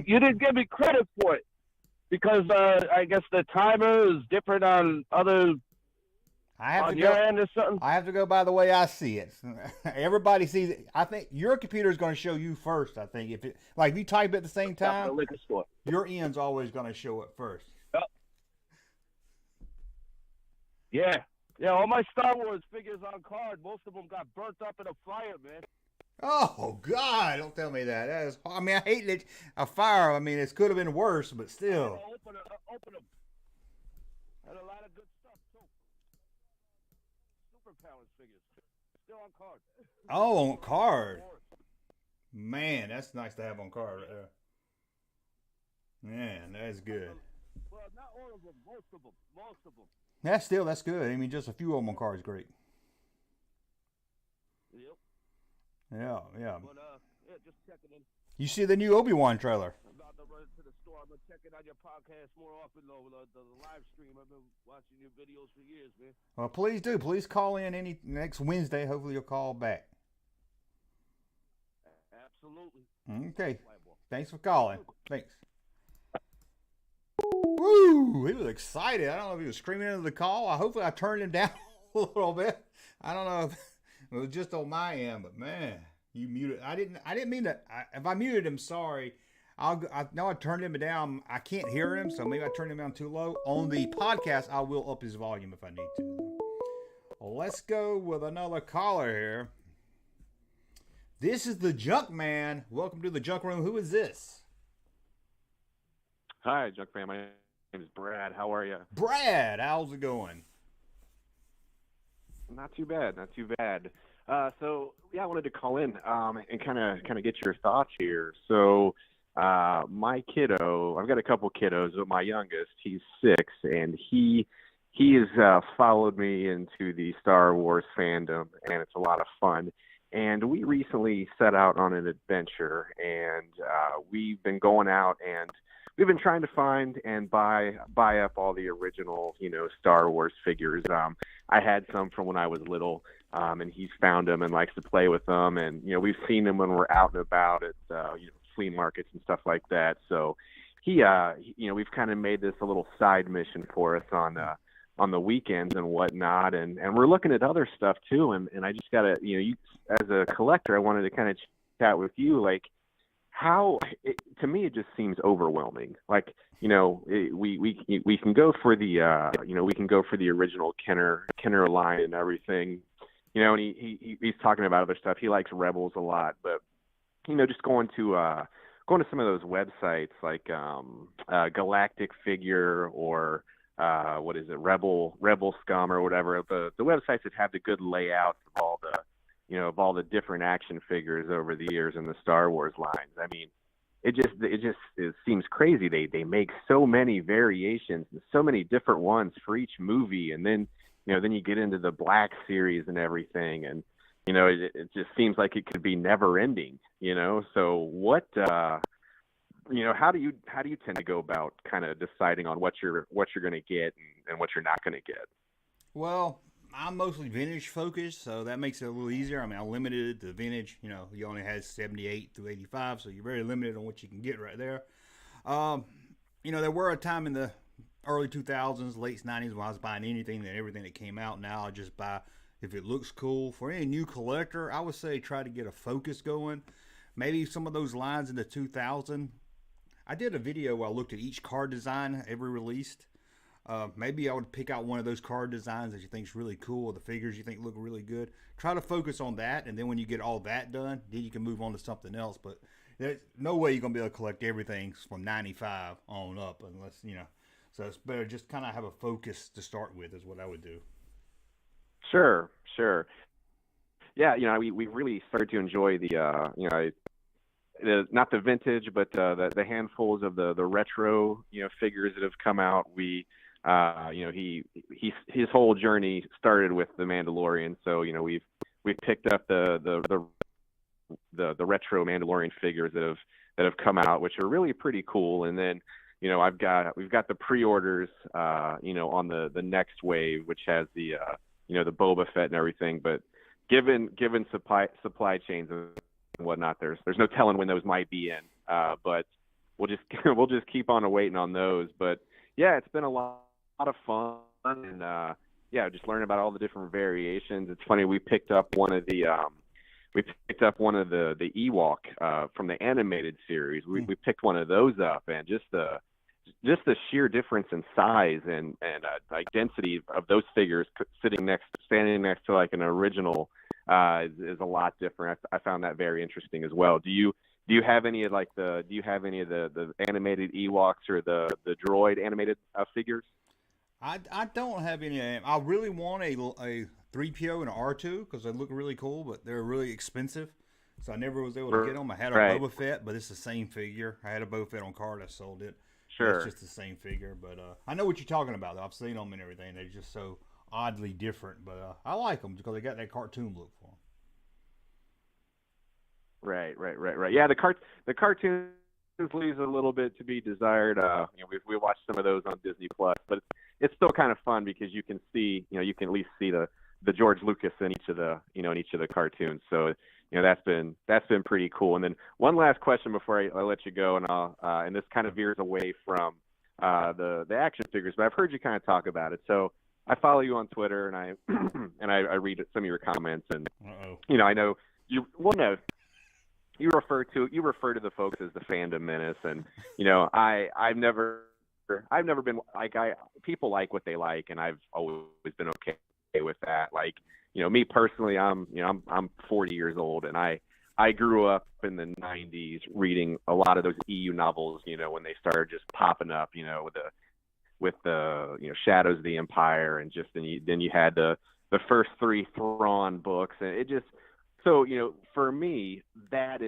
you didn't give me credit for it because I guess the timer is different on other. Your end or something. I have to go by the way I see it. Everybody sees it. I think your computer is going to show you first. I think if you type at the same time, the liquor store. Your end's always going to show it first. Yep. Yeah. All my Star Wars figures on card, most of them got burnt up in a fire, man. Oh God! Don't tell me that. I hate it. A fire. It could have been worse, but still. Open them. Had a lot of good stuff too. Superpowers figures still on card. Oh, on card. Man, that's nice to have on card right there. Man, that's good. Well, not all of them. Most of them. That's good. Just a few of them on card is great. Yep. Yeah. But, just checking in. You see the new Obi-Wan trailer? I'm about to run to the store. I'm gonna check it on your podcast more often, though. The live stream. I've been watching your videos for years, man. Well, please do. Please call in next Wednesday. Hopefully, you'll call back. Absolutely. Okay. Thanks for calling. Thanks. Woo! He was excited. I don't know if he was screaming into the call. Hopefully, I turned him down a little bit. I don't know if it was just on my end, but man, you muted. I didn't mean that. If I muted him, sorry. I know I turned him down. I can't hear him, so maybe I turned him down too low. On the podcast, I will up his volume if I need to. Let's go with another caller here. This is the Junk Man. Welcome to the Junk Room. Who is this? Hi, Junk Man. My name is Brad. How are you? Brad, how's it going? Not too bad. Not too bad. So yeah, I wanted to call in and kind of get your thoughts here. So my kiddo, I've got a couple kiddos, but my youngest, he's 6, and he has followed me into the Star Wars fandom, and it's a lot of fun. And we recently set out on an adventure, and we've been going out and we've been trying to find and buy up all the original, Star Wars figures. I had some from when I was little, and he's found them and likes to play with them. And, we've seen them when we're out and about at, flea markets and stuff like that. So we've kind of made this a little side mission for us on the weekends and whatnot. And we're looking at other stuff too. And I just got to, you as a collector, I wanted to kind of chat with you, like, to me it just seems overwhelming. Like, we can go for the original Kenner line and everything, and he's talking about other stuff. He likes Rebels a lot, but just going to some of those websites like Galactic Figure or what is it, Rebel Scum or whatever, the websites that have the good layouts of all the different action figures over the years in the Star Wars lines. I mean, it seems crazy. They make so many variations and so many different ones for each movie, and then you get into the Black series and everything, and it just seems like it could be never ending. So what how do you tend to go about kind of deciding on what you're going to get and what you're not going to get? Well, I'm mostly vintage focused, so that makes it a little easier. I mean, I limited it to vintage. You only had 78 through 85, so you're very limited on what you can get right there. There were a time in the early 2000s, late 90s when I was buying anything and everything that came out. Now I just buy if it looks cool. For any new collector, I would say try to get a focus going. Maybe some of those lines in the 2000. I did a video where I looked at each card design ever released. Maybe I would pick out one of those card designs that you think is really cool, or the figures you think look really good. Try to focus on that, and then when you get all that done, then you can move on to something else. But there's no way you're going to be able to collect everything from 95 on up unless, so it's better just kind of have a focus to start with is what I would do. Sure. Yeah, we really started to enjoy not the vintage, but the handfuls of the retro, figures that have come out. His whole journey started with The Mandalorian, so we've picked up the retro Mandalorian figures that have come out, which are really pretty cool. And then we've got the pre-orders on the next wave, which has the Boba Fett and everything. But given supply chains and whatnot, there's no telling when those might be in. But we'll just keep on waiting on those. But yeah, it's been a lot of fun, and just learning about all the different variations. It's funny, we picked up one of the Ewok from the animated series. We picked one of those up, and just the sheer difference in size and like density of those figures standing next to like an original is a lot different. I found that very interesting as well. Do you have any of the animated Ewoks or the droid animated figures? I don't have any. I really want a 3PO and an R2 because they look really cool, but they're really expensive, so I never was able to get them. I had a Boba Fett, but it's the same figure. I had a Boba Fett on card. I sold it. Sure, it's just the same figure. But I know what you're talking about, though. I've seen them and everything. They're just so oddly different, but I like them because they got that cartoon look for them. Right. Yeah, the cartoon leaves a little bit to be desired. We watched some of those on Disney Plus, but it's still kind of fun because you can see, you can at least see the George Lucas in each of the cartoons. So that's been pretty cool. And then one last question before I let you go, and and this kind of veers away from the action figures, but I've heard you kind of talk about it. So I follow you on Twitter, and I read some of your comments, and I know you. Well, no. You refer to the folks as the fandom menace, and I've never been like people like what they like, and I've always been okay with that. Like me personally, I'm 40 years old, and I grew up in the 90s reading a lot of those EU novels. When they started just popping up, with the Shadows of the Empire, and then you had the the first 3 Thrawn books, and it just so for me that's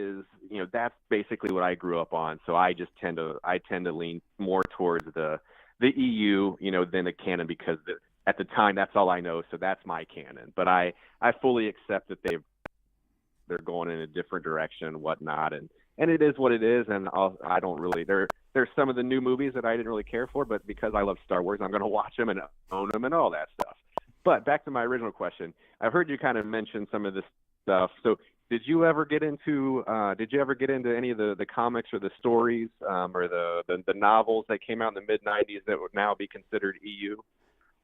basically what I grew up on. So I tend to lean more towards the EU than the canon because at the time that's all I know, so that's my canon. But I fully accept that they're going in a different direction and whatnot, and it is what it is. And I don't really there's some of the new movies that I didn't really care for, but because I love Star Wars, I'm going to watch them and own them and all that stuff. But back to my original question, I've heard you kind of mention some of this stuff. So did you ever get into any of the comics or the stories or the novels that came out in the mid-90s that would now be considered EU?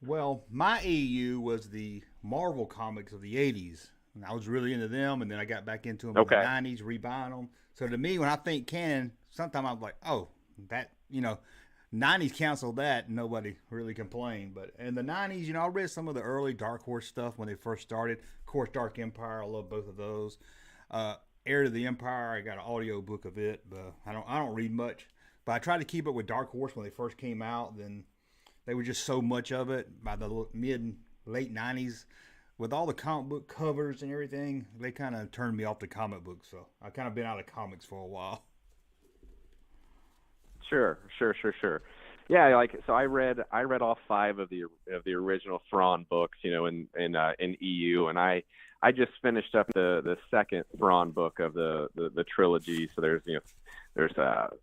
Well, my EU was the Marvel comics of the 80s. And I was really into them, and then I got back into them in the 90s, rebuying them. So to me, when I think canon, sometimes I'm like, oh, that, 90s canceled that, and nobody really complained. But in the 90s, I read some of the early Dark Horse stuff when they first started. Of course, Dark Empire, I love both of those. Heir to the Empire, I got an audio book of it, but I don't read much. But I tried to keep up with Dark Horse when they first came out. Then they were just so much of it by the late 90s. With all the comic book covers and everything, they kind of turned me off the comic books. So I kind of been out of comics for a while. Sure. Yeah, so I read all 5 of the original Thrawn books, in EU, and I just finished up the second Thrawn book of the trilogy. So there's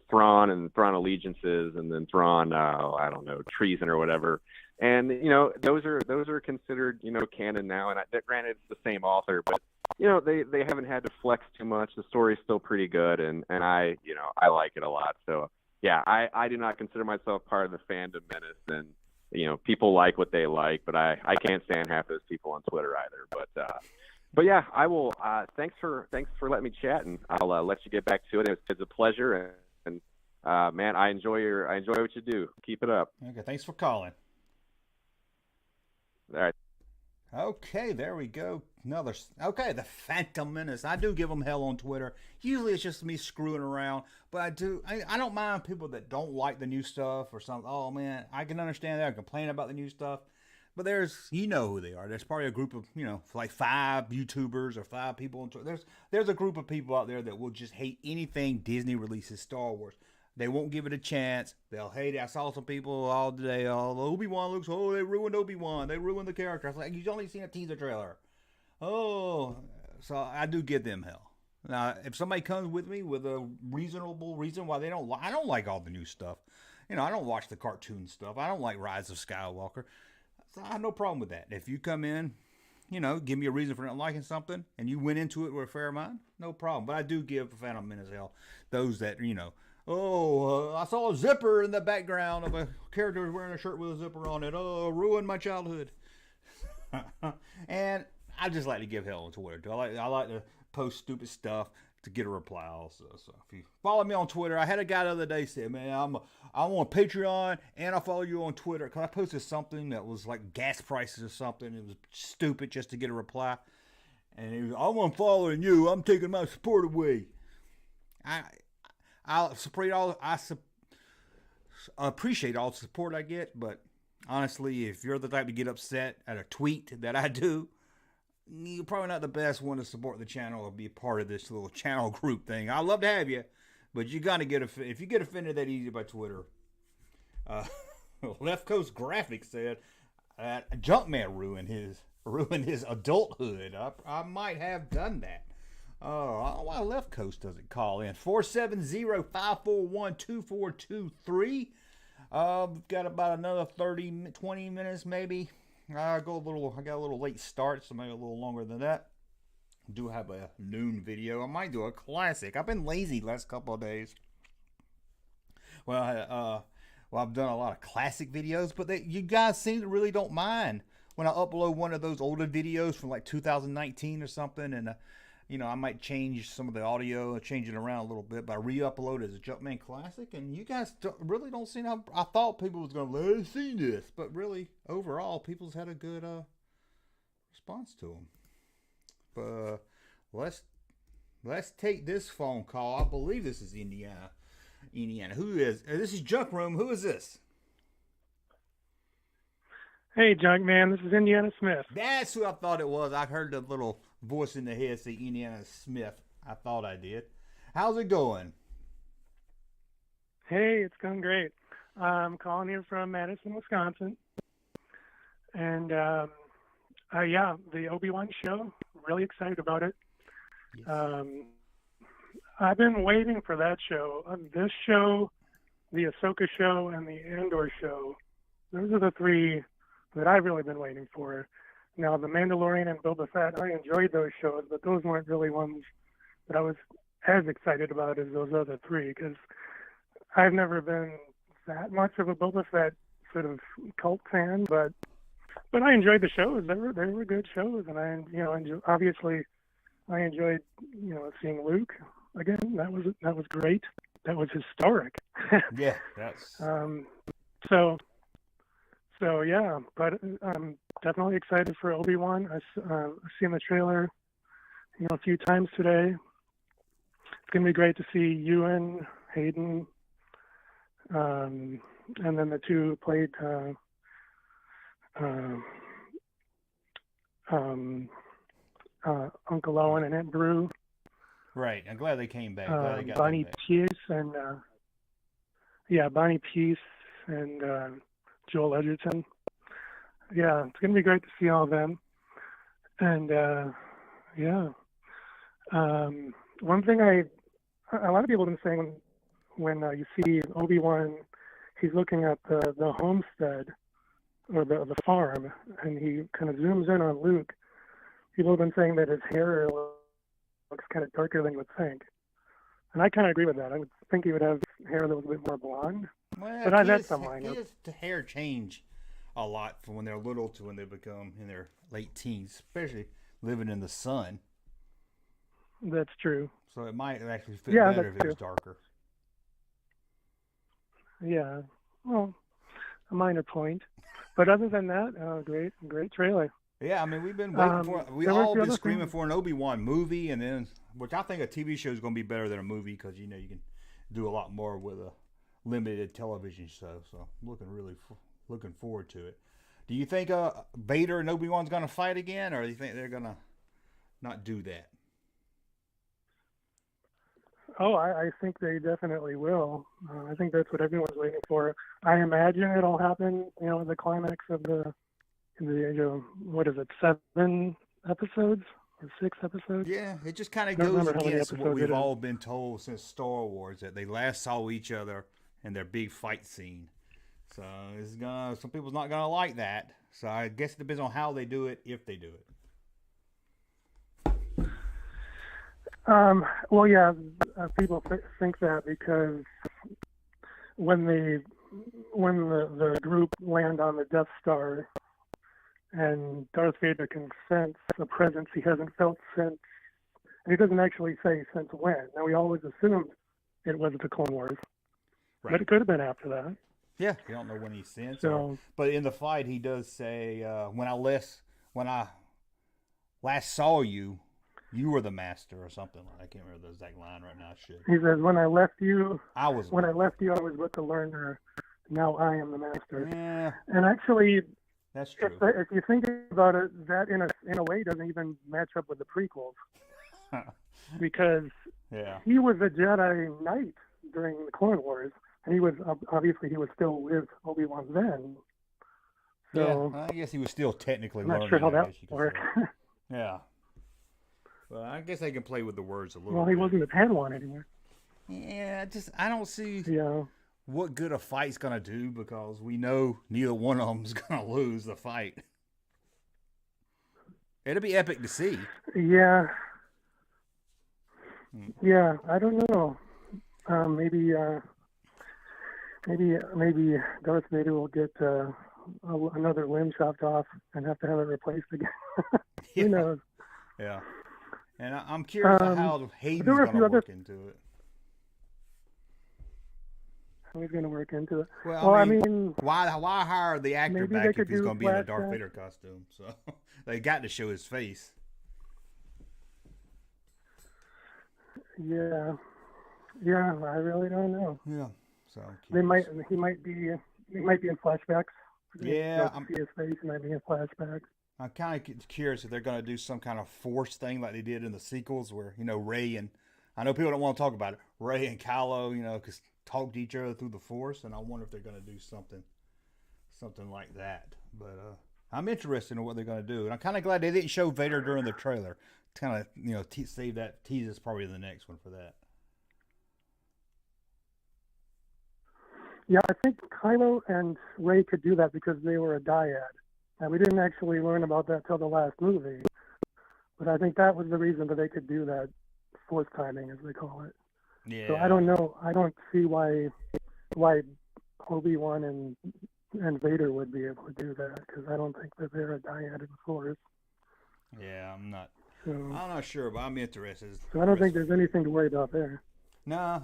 Thrawn and Thrawn Allegiances, and then Thrawn Treason or whatever. And those are considered canon now. And granted, it's the same author, but they haven't had to flex too much. The story's still pretty good, and I like it a lot. So yeah, I do not consider myself part of the fandom menace, and people like what they like, but I can't stand half those people on Twitter either. But yeah, I will. Thanks for letting me chat, and I'll let you get back to it. It's a pleasure, and man, I enjoy what you do. Keep it up. Okay, thanks for calling. All right. Okay, there we go. The Phantom Menace. I do give them hell on Twitter. Usually it's just me screwing around, but I don't mind people that don't like the new stuff or something. Oh man, I can understand that. I complain about the new stuff. But there's, who they are. There's probably a group of, like 5 YouTubers or 5 people on Twitter. There's a group of people out there that will just hate anything Disney releases Star Wars. They won't give it a chance. They'll hate it. I saw some people all today. Oh, Obi-Wan looks. Oh, they ruined Obi-Wan. They ruined the character. I was like, you've only seen a teaser trailer. Oh, so I do give them hell. Now, if somebody comes with me with a reasonable reason why they don't, I don't like all the new stuff. I don't watch the cartoon stuff. I don't like Rise of Skywalker. So I have no problem with that. If you come in, give me a reason for not liking something, and you went into it with a fair mind, no problem. But I do give Phantom Menace hell. Those that, I saw a zipper in the background of a character wearing a shirt with a zipper on it. Oh, ruined my childhood. And I just like to give hell on Twitter too. I like to post stupid stuff to get a reply also. So if you follow me on Twitter, I had a guy the other day say, man, I'm on Patreon and I follow you on Twitter because I posted something that was like gas prices or something. It was stupid just to get a reply. And he was, I'm unfollowing you. I'm taking my support away. I appreciate all the support I get, but honestly, if you're the type to get upset at a tweet that I do, you're probably not the best one to support the channel or be a part of this little channel group thing. I'd love to have you, but you gotta get if you get offended that easy by Twitter. Left Coast Graphics said Junkman ruined his adulthood. I might have done that. Oh, I don't know why Left Coast doesn't call in. 470-541-2423. We've got about another 20 minutes maybe. I got a little late start, so maybe a little longer than that. Do have a noon video. I might do a classic. I've been lazy last couple of days. Well, I've done a lot of classic videos, but you guys seem to really don't mind when I upload one of those older videos from like 2019 or something, and I might change some of the audio, change it around a little bit, but I re-upload it as a Jumpman Classic, and you guys really don't seem to. I thought people was going to let us see this, but really, overall, people's had a good response to them. But let's take this phone call. I believe this is Indiana. Who is this? Is Junk Room. Who is this? Hey, Junkman, this is Indiana Smith. That's who I thought it was. I heard the little voice in the head say Indiana Smith. I thought I did. How's it going? Hey, it's going great. I'm calling you from Madison, Wisconsin. And, yeah, the Obi-Wan show, really excited about it. Yes. I've been waiting for that show. This show, the Ahsoka show, and the Andor show, those are the three that I've really been waiting for. Now, The Mandalorian and Boba Fett, I enjoyed those shows, but those weren't really ones that I was as excited about as those other three, because I've never been that much of a Boba Fett sort of cult fan, but I enjoyed the shows. They were good shows, and I obviously I enjoyed seeing Luke again. That was great. That was historic. Yeah, that's. So yeah, but I'm definitely excited for Obi-Wan. I've seen the trailer, a few times today. It's gonna be great to see Ewan, Hayden, and then the two played Uncle Owen and Aunt Beru. Right. I'm glad they came back. Glad they got Bonnie them back. Peace and Bonnie Peace and Joel Edgerton. Yeah, it's gonna be great to see all of them. And one thing a lot of people have been saying when you see Obi-Wan, he's looking at the homestead or the farm, and he kind of zooms in on Luke. People have been saying that his hair looks kind of darker than you would think. And I kind of agree with that. I would think he would have hair that was a bit more blonde. Well, but that's some minor. His hair change a lot from when they're little to when they become in their late teens, especially living in the sun. That's true. So it might actually fit better if it was darker. Yeah. Well, a minor point. But other than that, great trailer. Yeah, I mean, we've been waiting for. We all been screaming things. for an Obi-Wan movie, and then, which I think a TV show is going to be better than a movie because you can do a lot more with a limited television show. So I'm looking forward to it. Do you think Vader and Obi-Wan's going to fight again, or do you think they're going to not do that? Oh, I think they definitely will. I think that's what everyone's waiting for. I imagine it'll happen, the climax of the what is it, 7 episodes or 6 episodes? Yeah, it just kind of goes against what we've all been told since Star Wars, that they last saw each other in their big fight scene. So some people's not gonna like that. So I guess it depends on how they do it, if they do it. Well, yeah, people think that because when the group land on the Death Star and Darth Vader can sense a presence he hasn't felt since, and he doesn't actually say since when. Now, we always assumed it was the Clone Wars, right. But it could have been after that. Yeah, you don't know when he sensed. So, but in the fight, he does say, when I last saw you, you were the master, or something. I can't remember the exact line right now. He says, when I left you, I was with the learner. Now I am the master. Yeah. And actually, that's true. If you think about it, that in a way doesn't even match up with the prequels, because he was a Jedi Knight during the Clone Wars, and he was still with Obi-Wan then. So yeah, I guess he was still technically I'm learning. not sure how that worked. Yeah. Well, I guess they can play with the words a little bit. Well, he wasn't a Padawan anymore. Yeah, I don't see what good a fight's going to do, because we know neither one of them's going to lose the fight. It'll be epic to see. Yeah. Yeah, I don't know. Maybe Darth Vader will get another limb chopped off and have to have it replaced again. Who knows? Yeah. And I'm curious how Hayden's going to work into it. How he's going to work into it. Well, I mean, why hire the actor back if he's going to be in a Darth Vader costume? So they got to show his face. Yeah, I really don't know. Yeah, so he might be in flashbacks Yeah, see his face and I think flashbacks. I'm kind of curious if they're going to do some kind of Force thing like they did in the sequels where, Rey and, I know people don't want to talk about it, Rey and Kylo, because talk to each other through the Force, and I wonder if they're going to do something like that. But I'm interested in what they're going to do, and I'm kind of glad they didn't show Vader during the trailer. Kind of, save that, tease us probably the next one for that. Yeah, I think Kylo and Rey could do that because they were a dyad. And we didn't actually learn about that till the last movie. But I think that was the reason that they could do that Force timing, as they call it. Yeah. So I don't know. I don't see why Obi-Wan and Vader would be able to do that, because I don't think that they're a dyad in the Force. Yeah, I'm not sure, but I'm interested. So I don't think there's anything to worry about there. No, I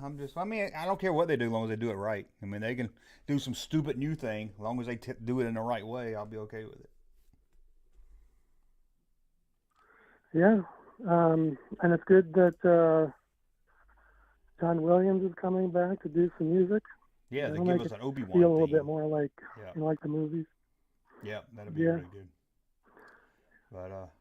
don't care what they do as long as they do it right. I mean, they can do some stupid new thing. As long as they do it in the right way, I'll be okay with it. Yeah. And it's good that John Williams is coming back to do some music. Yeah, they It'll give make us it an Obi-Wan feel a little theme. bit more like, like the movies. Yeah, that'll be really good. But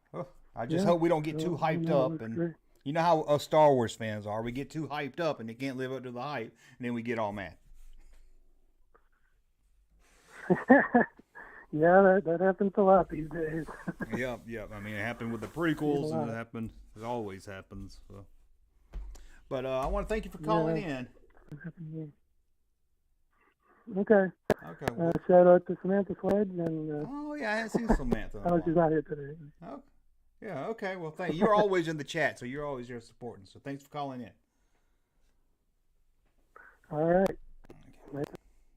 I just hope we don't get too hyped up. And great. you know how us Star Wars fans are. We get too hyped up and they can't live up to the hype, and then we get all mad. Yeah, that happens a lot these days. Yep. I mean, it happened with the prequels, and it always happens. So. But I want to thank you for calling in. Okay. Well, shout out to Samantha Sledge and. Oh yeah, I haven't seen Samantha. Oh, she's not here today. Oh, yeah. Okay. Well, thank you. You're always in the chat, so you're always here supporting. So thanks for calling in. All right.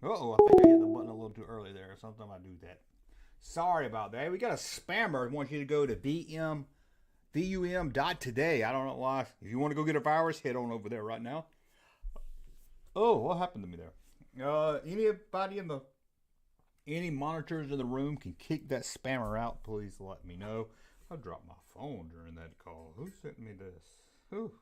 Uh-oh, I think I hit the button a little too early there. Sometimes I do that. Sorry about that. We got a spammer who wants you to go to VUM.today. I don't know why. If you want to go get a virus, head on over there right now. Oh, what happened to me there? Anybody any monitors in the room can kick that spammer out, please let me know. I dropped my phone during that call. Who sent me this? Who?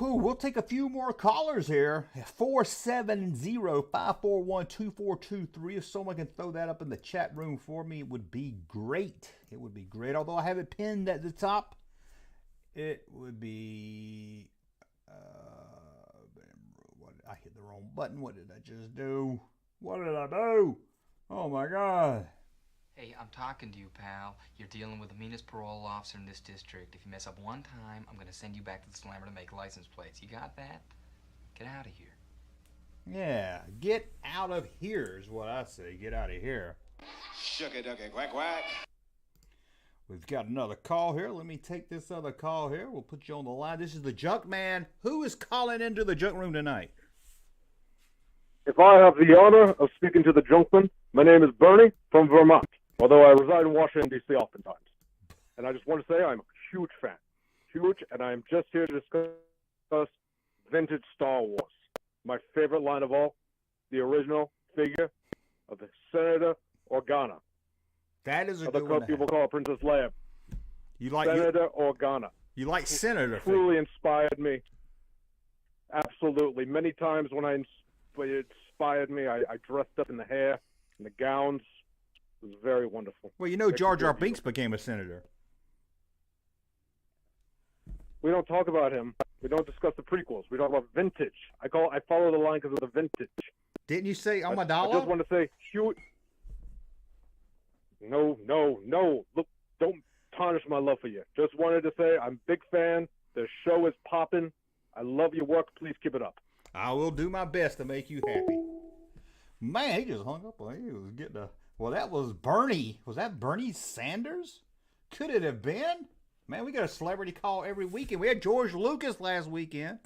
We'll take a few more callers here. 470-541-2423. If someone can throw that up in the chat room for me, it would be great. It would be great. Although I have it pinned at the top, it would be... I hit the wrong button. What did I just do? What did I do? Oh my God. Hey, I'm talking to you, pal. You're dealing with the meanest parole officer in this district. If you mess up one time, I'm going to send you back to the slammer to make license plates. You got that? Get out of here. Yeah, get out of here is what I say. Get out of here. Shucky ducky quack quack. We've got another call here. Let me take this other call here. We'll put you on the line. This is the Junk Man. Who is calling into the junk room tonight? If I have the honor of speaking to the Junkman, my name is Bernie from Vermont, although I reside in Washington, D.C. oftentimes. And I just want to say I'm a huge fan. Huge, and I'm just here to discuss vintage Star Wars. My favorite line of all, the original figure of the Senator Organa. That is a Other good one. people call her Princess Leia. You like Senator Organa. You like Senator? Truly inspired me. Absolutely. Many times when it inspired me, I dressed up in the hair and the gowns. It was very wonderful. Well, you know, Jar Jar Binks became a senator. We don't talk about him. We don't discuss the prequels. We talk about vintage. I follow the line because of the vintage. Didn't you say Amidala? I just want to say, huge. No. Look, don't tarnish my love for you. Just wanted to say I'm a big fan. The show is popping. I love your work. Please keep it up. I will do my best to make you happy. Man, he just hung up on you. He was getting a... Well, that was Bernie. Was that Bernie Sanders? Could it have been? Man, we got a celebrity call every weekend. We had George Lucas last weekend.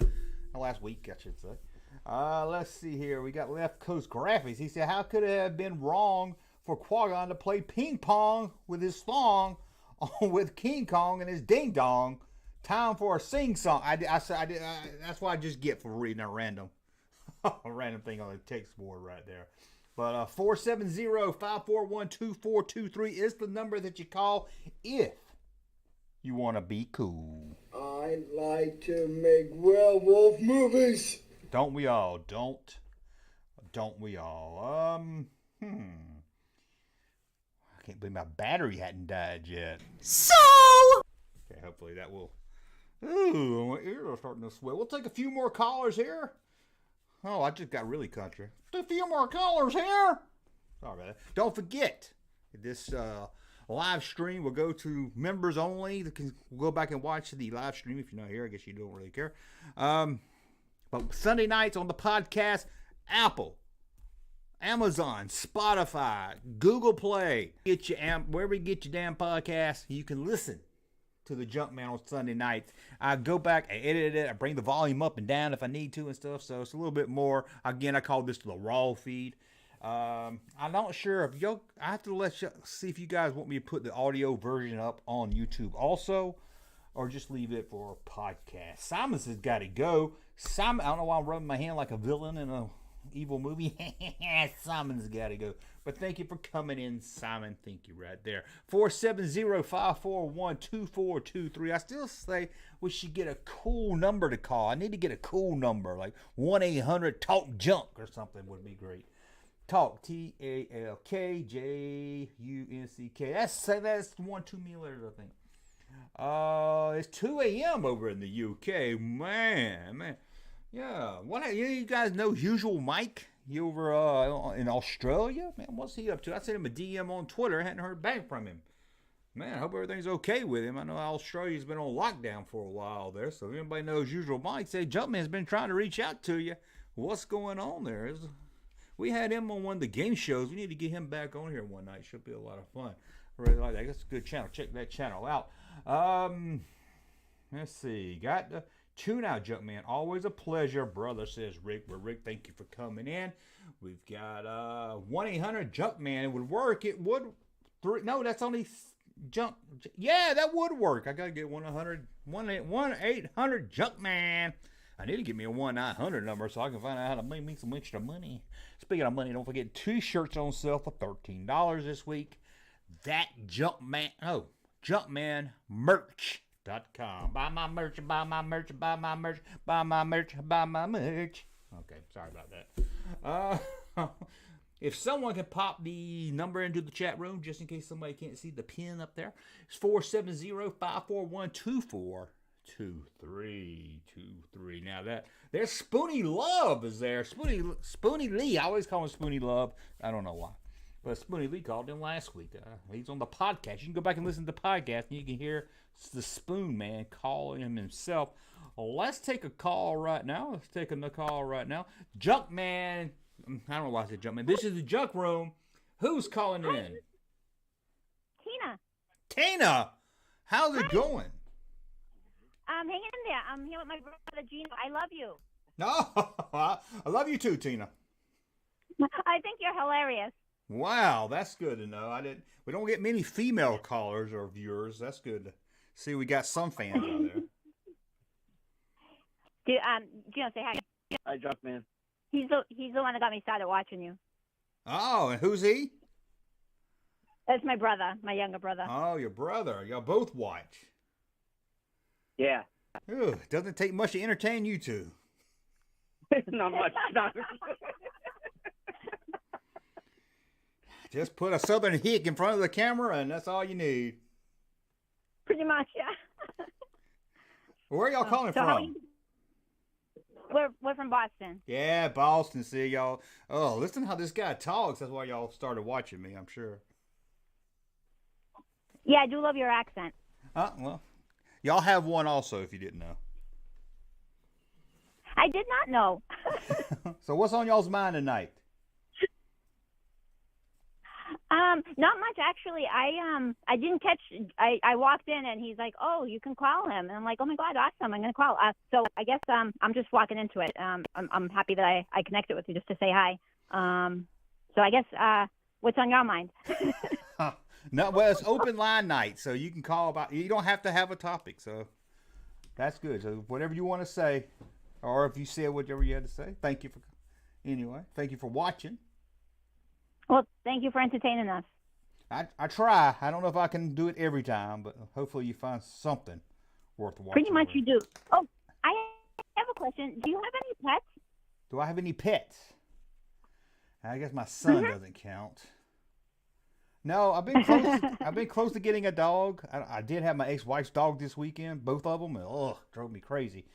Last week, I should say. Let's see here. We got Left Coast Graphics. He said, how could it have been wrong for Qui-Gon to play ping pong with his thong with King Kong and his ding dong? Time for a sing song. That's what I just get for reading a random thing on the text board right there. But 470-541-2423 is the number that you call if you want to be cool. I like to make werewolf movies. Don't we all? Don't we all? I can't believe my battery hadn't died yet. So. Okay, hopefully that will. Ooh, my ears are starting to swell. We'll take a few more callers here. Oh, I just got really country. A few more callers here. Sorry about that. Don't forget, this live stream will go to members only. Go back and watch the live stream if you're not here. I guess you don't really care. But Sunday nights on the podcast, Apple, Amazon, Spotify, Google Play. Get your wherever you get your damn podcast, you can listen to the Junkman on Sunday nights. I go back, I edit it, I bring the volume up and down if I need to and stuff, so it's a little bit more. Again, I call this the raw feed. I'm not sure if y'all, I have to see if you guys want me to put the audio version up on YouTube also, or just leave it for a podcast. Simon's has got to go. Simon, I don't know why I'm rubbing my hand like a villain in a evil movie. Simon's got to go. But thank you for coming in, Simon. Thank you right there. 470-541-2423. I still say we should get a cool number to call. I need to get a cool number, like 1-800-TALK-JUNK or something would be great. Talk, TALKJUNCK. That's 1-2 million letters, I think. It's 2 a.m. over in the UK. Man. Yeah. You guys know Usual Mike? You over in Australia? Man, what's he up to? I sent him a DM on Twitter. I hadn't heard back from him. Man, I hope everything's okay with him. I know Australia's been on lockdown for a while there, so if anybody knows Usual Mike, say Jumpman's been trying to reach out to you. What's going on there? We had him on one of the game shows. We need to get him back on here one night. Should be a lot of fun. I really like that. That's a good channel. Check that channel out. Let's see. Got the tune out, Junkman. Always a pleasure, brother, says Rick. Well, Rick, thank you for coming in. We've got 1-800-Junkman. It would work. It would. No, that's only junk. Yeah, that would work. I got to get 1-800-Junkman. I need to get me a 1-900 number so I can find out how to make me some extra money. Speaking of money, don't forget T-shirts on sale for $13 this week. That Junkman. Oh, JunkmanMerch.com. Buy my merch, buy my merch, buy my merch, buy my merch, buy my merch. Okay, sorry about that. If someone can pop the number into the chat room, just in case somebody can't see the pin up there, it's 470-541-2423. Now there's Spoonie Love is there. Spoonie Lee. I always call him Spoonie Love. I don't know why. But Spoonie Lee called him last week. He's on the podcast. You can go back and listen to the podcast, and you can hear the Spoon Man calling him himself. Let's take a call right now. Junkman. I don't know why I said Junkman. This is the Junk Room. Who's calling in? Tina. How's it going? Hang in there. I'm here with my brother Gino. I love you. No, I love you too, Tina. I think you're hilarious. Wow, that's good to know. We don't get many female callers or viewers. That's good to see. We got some fans out there. Gino, say hi. Hi, Junkman. He's the one that got me started watching you. Oh, and who's he? That's my brother, my younger brother. Oh, your brother. Y'all both watch. Yeah. Ooh, doesn't take much to entertain you two. Not much. No. Just put a Southern hick in front of the camera, and that's all you need. Pretty much, yeah. Where are y'all calling from? We're from Boston. Yeah, Boston. See y'all. Oh, listen how this guy talks. That's why y'all started watching me, I'm sure. Yeah, I do love your accent. Well, y'all have one also, if you didn't know. I did not know. So what's on y'all's mind tonight? Not much actually. I didn't catch. I walked in and he's like, "Oh, you can call him," and I'm like, "Oh my God, awesome! I'm gonna call." So I guess I'm just walking into it. I'm happy that I connected with you just to say hi. So I guess what's on your mind? No, well, it's open line night, so you can call about. You don't have to have a topic, so that's good. So whatever you want to say, or if you said whatever you had to say, thank you for. Anyway, thank you for watching. Well, thank you for entertaining us. I try. I don't know if I can do it every time, but hopefully you find something worth watching. Pretty much you do. Oh, I have a question. Do you have any pets? Do I have any pets? I guess my son doesn't count. No, I've been close. I've been close to getting a dog. I did have my ex-wife's dog this weekend, both of them. And, drove me crazy.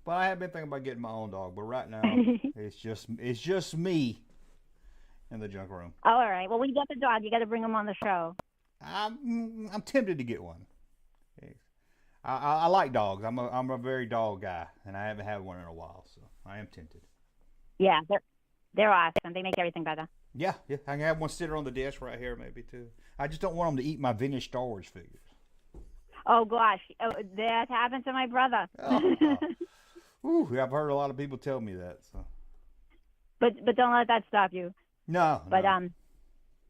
But I have been thinking about getting my own dog. But right now, it's just me in the junk room. Oh, all right. Well, when you get the dog, you got to bring him on the show. I'm tempted to get one. I like dogs. I'm a very dog guy, and I haven't had one in a while, so I am tempted. Yeah, they're awesome. They make everything better. Yeah. I can have one sit on the desk right here, maybe too. I just don't want them to eat my vintage Star Wars figures. Oh gosh, that happened to my brother. Ooh, I've heard a lot of people tell me that. So. But don't let that stop you. No. But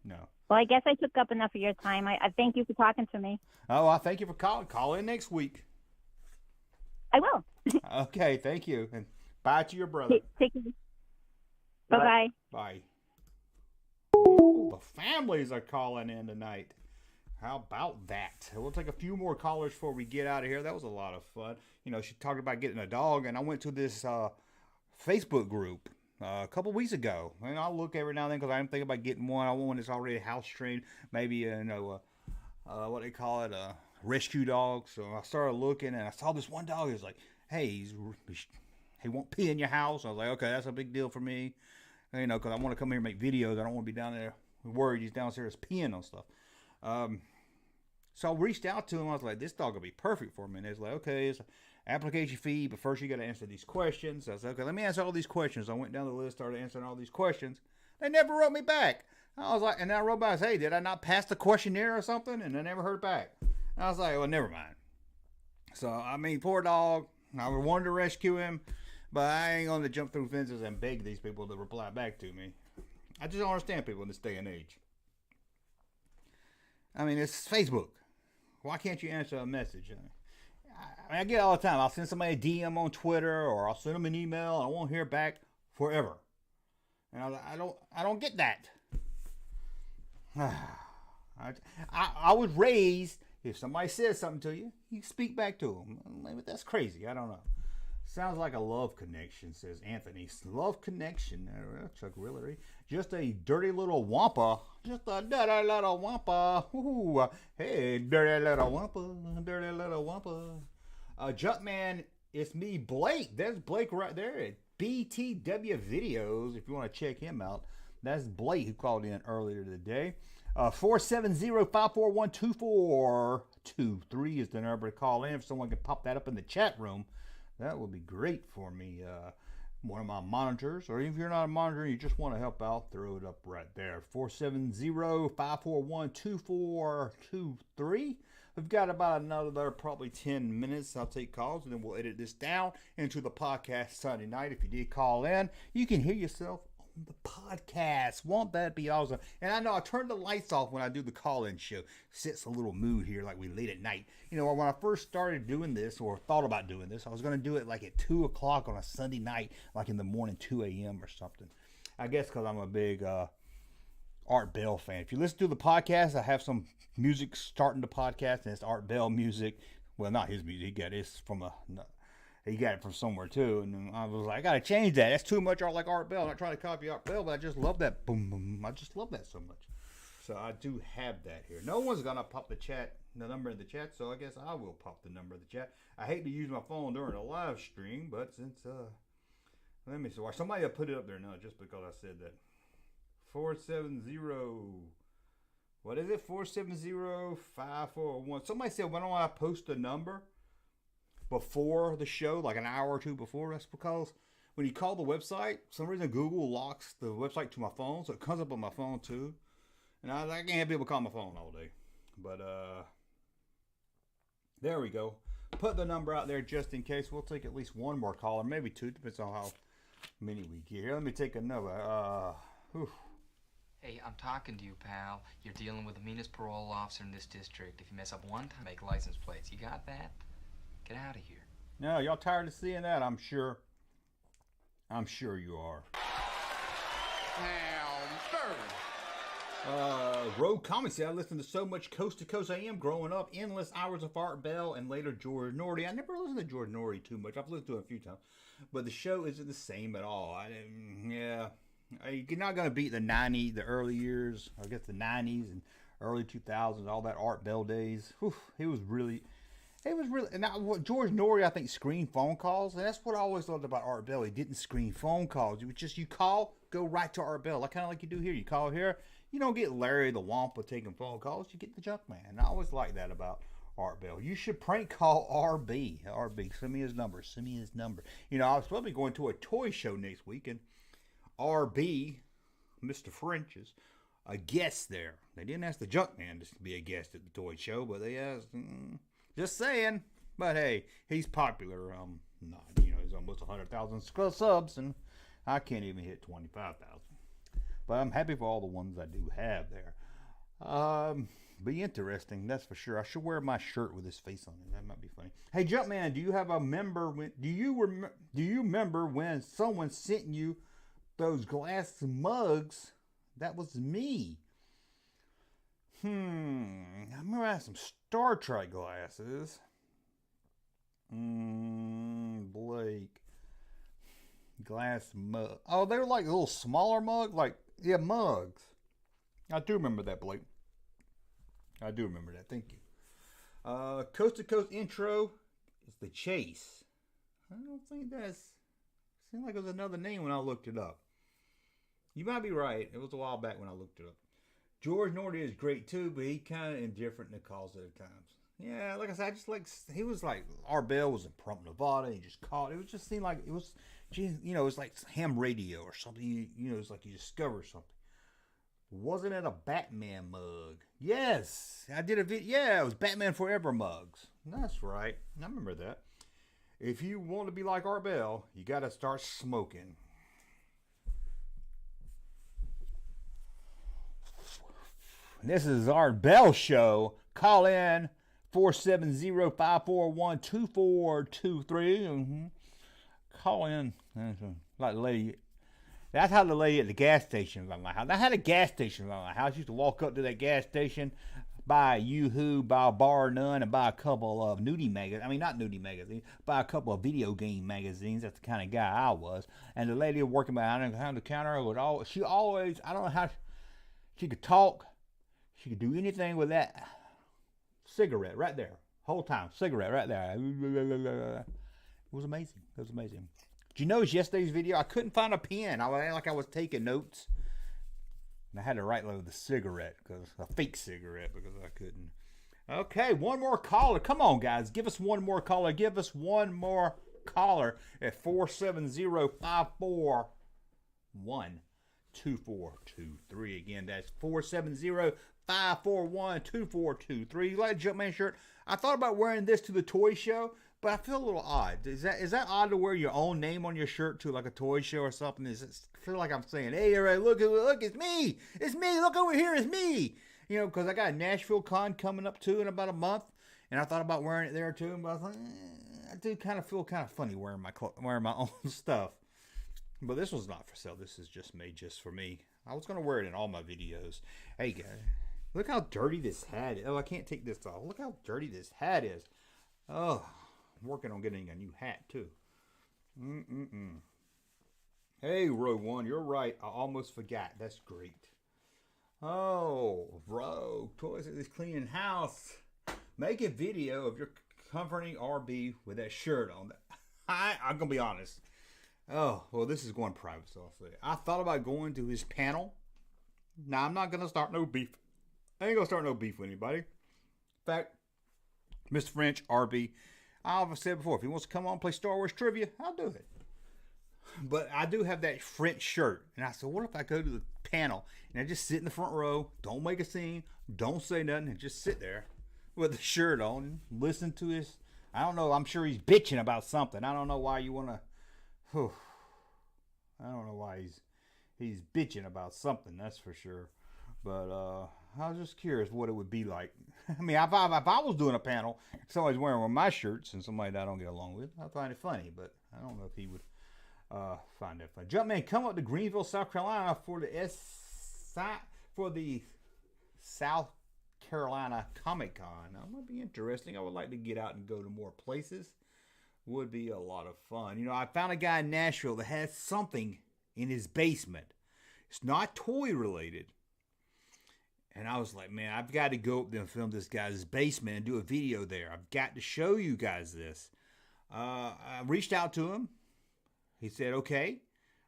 No. Well, I guess I took up enough of your time. I thank you for talking to me. Oh, I thank you for calling. Call in next week. I will. Okay, thank you, and bye to your brother. Take care. Bye-bye. Bye. Ooh, the families are calling in tonight. How about that? We'll take a few more callers before we get out of here. That was a lot of fun. You know, she talked about getting a dog, and I went to this Facebook group a couple weeks ago. And I'll look every now and then because I'm thinking about getting one. I want one that's already house trained, maybe what they call it, a rescue dog. So I started looking, and I saw this one dog. He was like, "Hey, he won't pee in your house." I was like, "Okay, that's a big deal for me." You know, because I want to come here and make videos. I don't want to be down there worried he's downstairs peeing on stuff. So I reached out to him. I was like, this dog will be perfect for me. And they was like, okay, it's an application fee, but first you got to answer these questions. I was like, okay, let me answer all these questions. I went down the list, started answering all these questions. They never wrote me back. I was like, and then I wrote back, hey, did I not pass the questionnaire or something? And I never heard back. And I was like, well, never mind. So, I mean, poor dog. I wanted to rescue him, but I ain't going to jump through fences and beg these people to reply back to me. I just don't understand people in this day and age. I mean, it's Facebook. Why can't you answer a message? I get it all the time. I'll send somebody a DM on Twitter, or I'll send them an email, and I won't hear back forever. And I don't get that. I was raised, if somebody says something to you, you speak back to them. Maybe that's crazy. I don't know. Sounds like a love connection, says Anthony. Love connection. Chuck Willery. Just a dirty little wampa. Just a dirty little wampa. Ooh, hey, dirty little wampa. Dirty little wampa. Jumpman, it's me, Blake. There's Blake right there at BTW Videos, if you want to check him out. That's Blake who called in earlier today. 470-541-2423 is the number to call in. If someone can pop that up in the chat room, that would be great for me. One of my monitors, or if you're not a monitor and you just want to help out, throw it up right there. 470-541-2423. We've got about another probably 10 minutes. I'll take calls, and then we'll edit this down into the podcast Sunday night. If you did call in, you can hear yourself on the podcast. Won't that be awesome? And I know I turn the lights off when I do the call-in show. Sets a little mood here like we late at night. You know, when I first started doing this, or thought about doing this, I was going to do it like at 2 o'clock on a Sunday night, like in the morning, 2 a.m. or something. I guess because I'm a big Art Bell fan. If you listen to the podcast, I have some music starting the podcast, and it's Art Bell music. Well, not his music. He got it from somewhere too. And I was like, I gotta change that. That's too much like Art Bell. I'm not trying to copy Art Bell, but I just love that boom boom. I just love that so much. So I do have that here. No one's gonna pop the number in the chat, so I guess I will pop the number in the chat. I hate to use my phone during a live stream, but since let me see. Somebody will put it up there now just because I said that. 470. What is it? 470-541. Somebody said, why don't I post a number before the show, like an hour or two before? That's because when you call the website, for some reason Google locks the website to my phone, so it comes up on my phone too. And I can't have people call my phone all day. But there we go. Put the number out there just in case. We'll take at least one more caller, maybe two, depends on how many we get here. Let me take another. Hey, I'm talking to you, pal. You're dealing with the meanest parole officer in this district. If you mess up one time, make license plates. You got that? Get out of here. No, y'all tired of seeing that? I'm sure you are. Road Comics said, I listened to so much Coast to Coast AM growing up. Endless hours of Art Bell and later George Norrie. I never listened to George Norrie too much. I've listened to it a few times. But the show isn't the same at all. You're not going to beat the the early years, I guess the 90s and early 2000s, all that Art Bell days. Whew, it was really, and now, George Norrie, I think, screened phone calls, and that's what I always loved about Art Bell. He didn't screen phone calls. It was just, you call, go right to Art Bell, kind of like you do here. You call here, you don't get Larry the Wampa taking phone calls, you get the junk man. And I always like that about Art Bell. You should prank call RB. Send me his number. You know, I was supposed to be going to a toy show next week, and RB, Mr. French, is a guest there. They didn't ask the junk man to be a guest at the toy show, but they asked, just saying. But hey, he's popular. He's almost 100,000 subs, and I can't even hit 25,000. But I'm happy for all the ones I do have there. Be interesting, that's for sure. I should wear my shirt with his face on it. That might be funny. Hey, Jumpman, do you have a member? Do you remember when someone sent you those glass mugs? That was me. I remember I had some Star Trek glasses. Blake. Glass mug. Oh, they were like a little smaller mug? Mugs. I do remember that, Blake. I do remember that. Thank you. Coast to Coast intro is the Chase. I don't think seemed like it was another name when I looked it up. You might be right. It was a while back when I looked it up. George Norrie is great too, but he kind of indifferent in the calls at times. Yeah, like I said, he was like, Art Bell was in Pahrump, Nevada, and he just called. It just seemed like it was, it was like ham radio or something. It was like you discovered something. Wasn't it a Batman mug? Yes, I did a video. Yeah, it was Batman Forever mugs. That's right. I remember that. If you want to be like Art Bell, you got to start smoking. This is Art Bell Show. Call in 470-541-2423. Call in. Like the lady. That's how the lady at the gas station around my house. I had a gas station around my house. I used to walk up to that gas station, buy a Yoo-Hoo, buy a Bar None, and buy a couple of nudie magazines. I mean, not nudie magazines. Buy a couple of video game magazines. That's the kind of guy I was. And the lady working behind the counter would always, I don't know how she could talk. She could do anything with that cigarette right there. Whole time, cigarette right there. It was amazing. Did you notice yesterday's video? I couldn't find a pen. I was taking notes. And I had to write with a cigarette, a fake cigarette, because I couldn't. Okay, one more caller. Come on, guys. Give us one more caller. At 470-541-2423. Again, that's 470-541-2423. Like a Jumpman shirt. I thought about wearing this to the toy show, but I feel a little odd. Is that odd to wear your own name on your shirt to like a toy show or something? I feel like I'm saying, hey, everybody, look, it's me. It's me. Look over here. It's me. Because I got a Nashville con coming up too in about a month, and I thought about wearing it there too. But I was like, I do kind of feel kind of funny wearing my own stuff. But this was not for sale. This is just made just for me. I was gonna wear it in all my videos. Hey guys, look how dirty this hat is. Oh, I can't take this off. Look how dirty this hat is. Oh. Working on getting a new hat too. Hey, Row One, you're right. I almost forgot. That's great. Oh, Row Toys is cleaning house. Make a video of your comforting RB with that shirt on. I'm gonna be honest. Oh, well, this is going private, so I'll say it. I thought about going to his panel. Now, I'm not gonna start no beef. I ain't gonna start no beef with anybody. In fact, Mr. French, RB. I've said before, if he wants to come on and play Star Wars trivia, I'll do it. But I do have that French shirt. And I said, what if I go to the panel and I just sit in the front row, don't make a scene, don't say nothing, and just sit there with the shirt on, listen to his, I don't know, I'm sure he's bitching about something. I don't know why you want to, I don't know why he's bitching about something, that's for sure. But I was just curious what it would be like. I mean, if I was doing a panel, somebody's wearing one of my shirts and somebody that I don't get along with, I'd find it funny. But I don't know if he would find that funny. Jumpman, come up to Greenville, South Carolina for the South Carolina Comic Con. That might be interesting. I would like to get out and go to more places. Would be a lot of fun. I found a guy in Nashville that has something in his basement. It's not toy related. And I was like, man, I've got to go up there and film this guy's basement and do a video there. I've got to show you guys this. I reached out to him. He said, okay,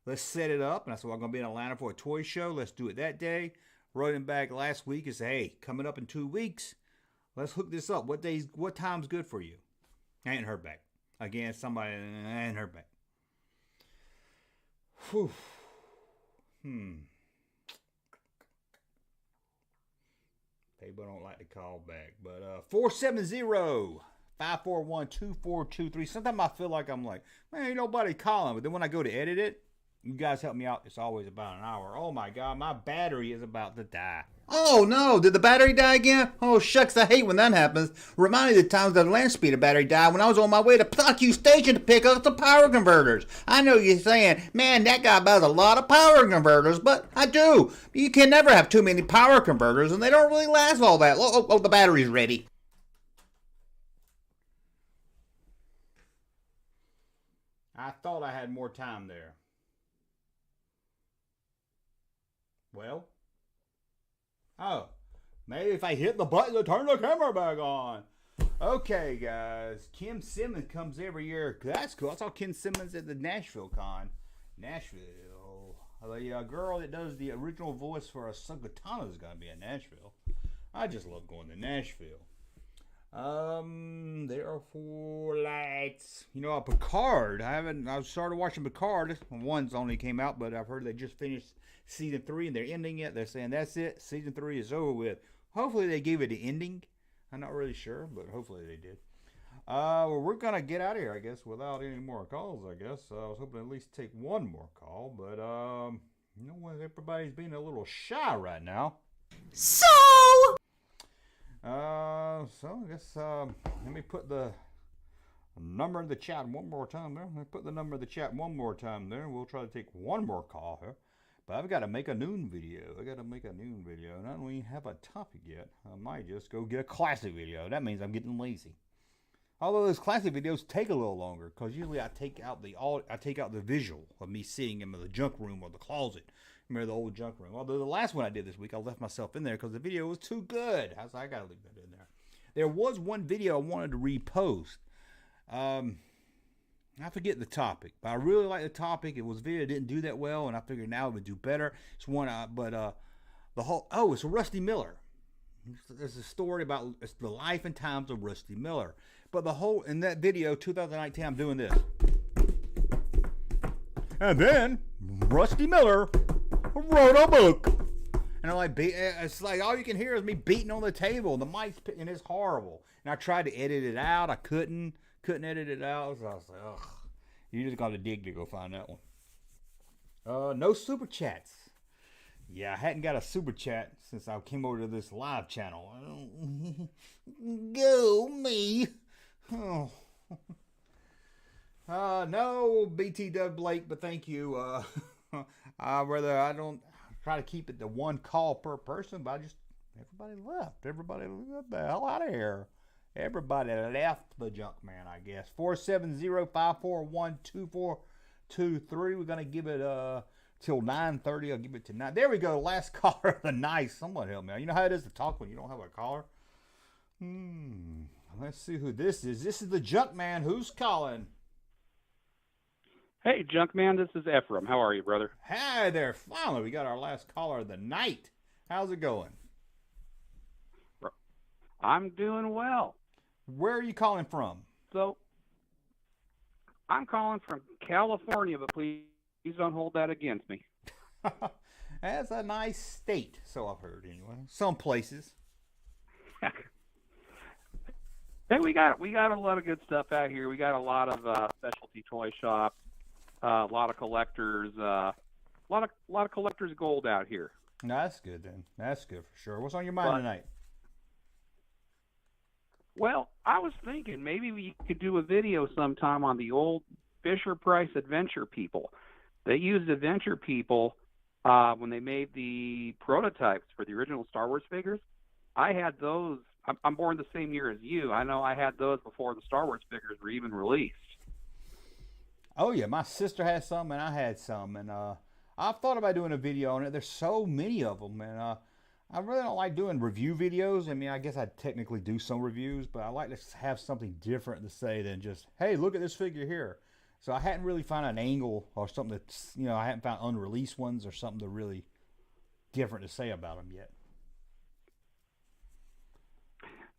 let's set it up. And I said, well, I'm going to be in Atlanta for a toy show. Let's do it that day. Wrote him back last week and said, hey, coming up in 2 weeks, let's hook this up. What time's good for you? I ain't heard back. Again, I ain't heard back. Whew. People don't like to call back. But 470-541-2423. Sometimes I feel like I'm like, man, ain't nobody calling. But then when I go to edit it, you guys help me out. It's always about an hour. Oh, my God. My battery is about to die. Oh, no. Did the battery die again? Oh, shucks. I hate when that happens. Remind me of the times the land speeder battery died when I was on my way to Pockew Station to pick up the power converters. I know you're saying, man, that guy buys a lot of power converters, but I do. You can never have too many power converters, and they don't really last all that. Oh, the battery's ready. I thought I had more time there. Well, oh, maybe if I hit the button to turn the camera back on. Okay, guys. Kim Simmons comes every year. That's cool. I saw Kim Simmons at the Nashville Con. Nashville. The girl that does the original voice for Ahsoka Tano is going to be in Nashville. I just love going to Nashville. There are 4 lights. You know, Picard. I've started watching Picard. One's only came out, but I've heard they just finished season 3 and they're ending it. They're saying that's it. Season 3 is over with. Hopefully they gave it an ending. I'm not really sure, but hopefully they did. Well, we're gonna get out of here, I guess, without any more calls. I guess I was hoping to at least take one more call, but you know what? Everybody's being a little shy right now. So I guess let me put the number in the chat one more time there. Let me put the number in the chat one more time there. We'll try to take one more call here. But I've got to make a noon video. Not only have a topic yet, I might just go get a classic video. That means I'm getting lazy. Although those classic videos take a little longer, because usually I take out the visual of me sitting in the junk room or the closet. Remember the old junk room? Although the last one I did this week, I left myself in there because the video was too good. I got to leave that in there. There was one video I wanted to repost. I forget the topic, but I really like the topic. It was a video that didn't do that well, and I figured now it would do better. It's one, it's Rusty Miller. There's a story about the life and times of Rusty Miller. But in that video, 2019, I'm doing this. And then Rusty Miller wrote a book. And I'm like, it's like all you can hear is me beating on the table. The mic's and it's horrible. And I tried to edit it out. I couldn't edit it out. So I was like, ugh. You just got to dig to go find that one. No super chats. Yeah, I hadn't got a super chat since I came over to this live channel. Go me. Oh. No BTW Blake, but thank you. I don't try to keep it to one call per person, but everybody left. Everybody left the hell out of here. Everybody left the junk man, I guess. 470-541-2423. We're going to give it till 9:30. I'll give it to 9. There we go. Last caller of the night. Someone help me out. You know how it is to talk when you don't have a caller? Let's see who this is. This is the junk man. Who's calling? Hey, Junkman, this is Ephraim. How are you, brother? Hi there. Finally, we got our last caller of the night. How's it going? I'm doing well. Where are you calling from? So, I'm calling from California, but please don't hold that against me. That's a nice state, so I've heard anyway. Some places. Hey, we got a lot of good stuff out here. We got a lot of specialty toy shops, a lot of collectors, a lot of collectors gold out here. No, that's good then. That's good for sure. What's on your mind tonight? Well, I was thinking maybe we could do a video sometime on the old Fisher-Price Adventure People. They used Adventure People when they made the prototypes for the original Star Wars figures. I had those. I'm born the same year as you. I know I had those before the Star Wars figures were even released. Oh, yeah. My sister had some, and I had some. And I've thought about doing a video on it. There's so many of them, and I really don't like doing review videos. I mean, I guess I technically do some reviews, but I like to have something different to say than just, hey, look at this figure here. So I hadn't really found an angle or something that's, you know, I hadn't found unreleased ones or something to really different to say about them yet.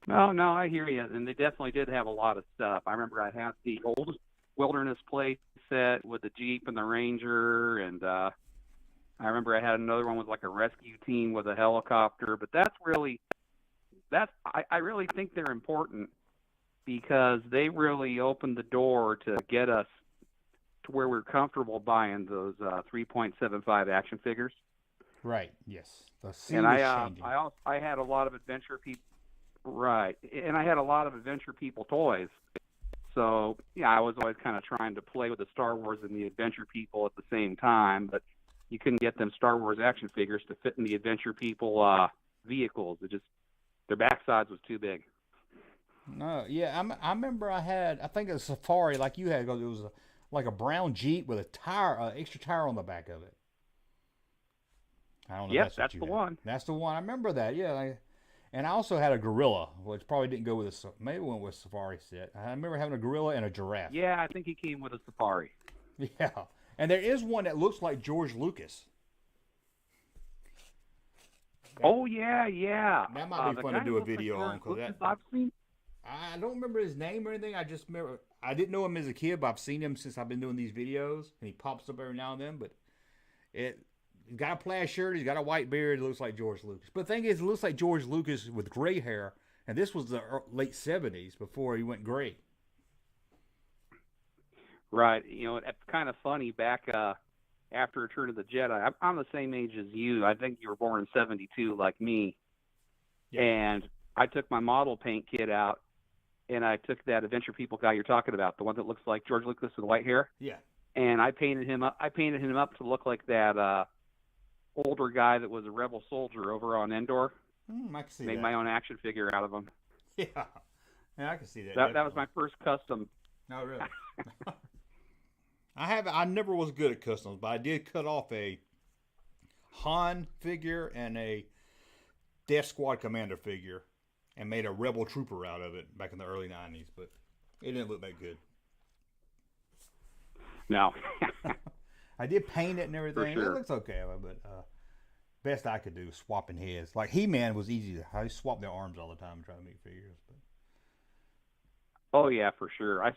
No, I hear you. And they definitely did have a lot of stuff. I remember I had the old Wilderness play set with the Jeep and the Ranger, and I remember I had another one with like a rescue team with a helicopter. But I really think they're important because they really opened the door to get us to where we're comfortable buying those 3.75 action figures. Right. Yes. And I had a lot of adventure people. Right. And I had a lot of adventure people toys. So, yeah, I was always kind of trying to play with the Star Wars and the adventure people at the same time, but you couldn't get them Star Wars action figures to fit in the adventure people vehicles. Their backsides was too big. No, yeah, I remember I think it was Safari like you had. It was like a brown Jeep with a tire, extra tire on the back of it. I don't know. Yep, that's the one. That's the one. I remember that. Yeah. And I also had a gorilla, which probably didn't go with maybe it went with a Safari set. I remember having a gorilla and a giraffe. Yeah, I think he came with a Safari. Yeah. And there is one that looks like George Lucas. Oh, yeah. That might be fun to do a video on. I've seen. I don't remember his name or anything. I just remember, I didn't know him as a kid, but I've seen him since I've been doing these videos. And he pops up every now and then. But he's got a plaid shirt. He's got a white beard. It looks like George Lucas. But the thing is, it looks like George Lucas with gray hair. And this was the late 70s before he went gray. Right. You know, it's kind of funny. Back after Return of the Jedi, I'm the same age as you. I think you were born in 72 like me. Yeah. And I took my model paint kit out, and I took that Adventure People guy you're talking about, the one that looks like George Lucas with white hair. Yeah. And I painted him up. I painted him up to look like that older guy that was a rebel soldier over on Endor. I can see Made that. my own action figure out of him. Yeah, I can see that. That was my first custom. No, really. I never was good at customs, but I did cut off a Han figure and a Death Squad Commander figure and made a Rebel Trooper out of it back in the early 90s, but it didn't look that good. No. I did paint it and everything. For sure. It looks okay, but best I could do was swapping heads. Like He-Man was easy. I swapped their arms all the time trying to make figures. But. Oh, yeah, for sure. I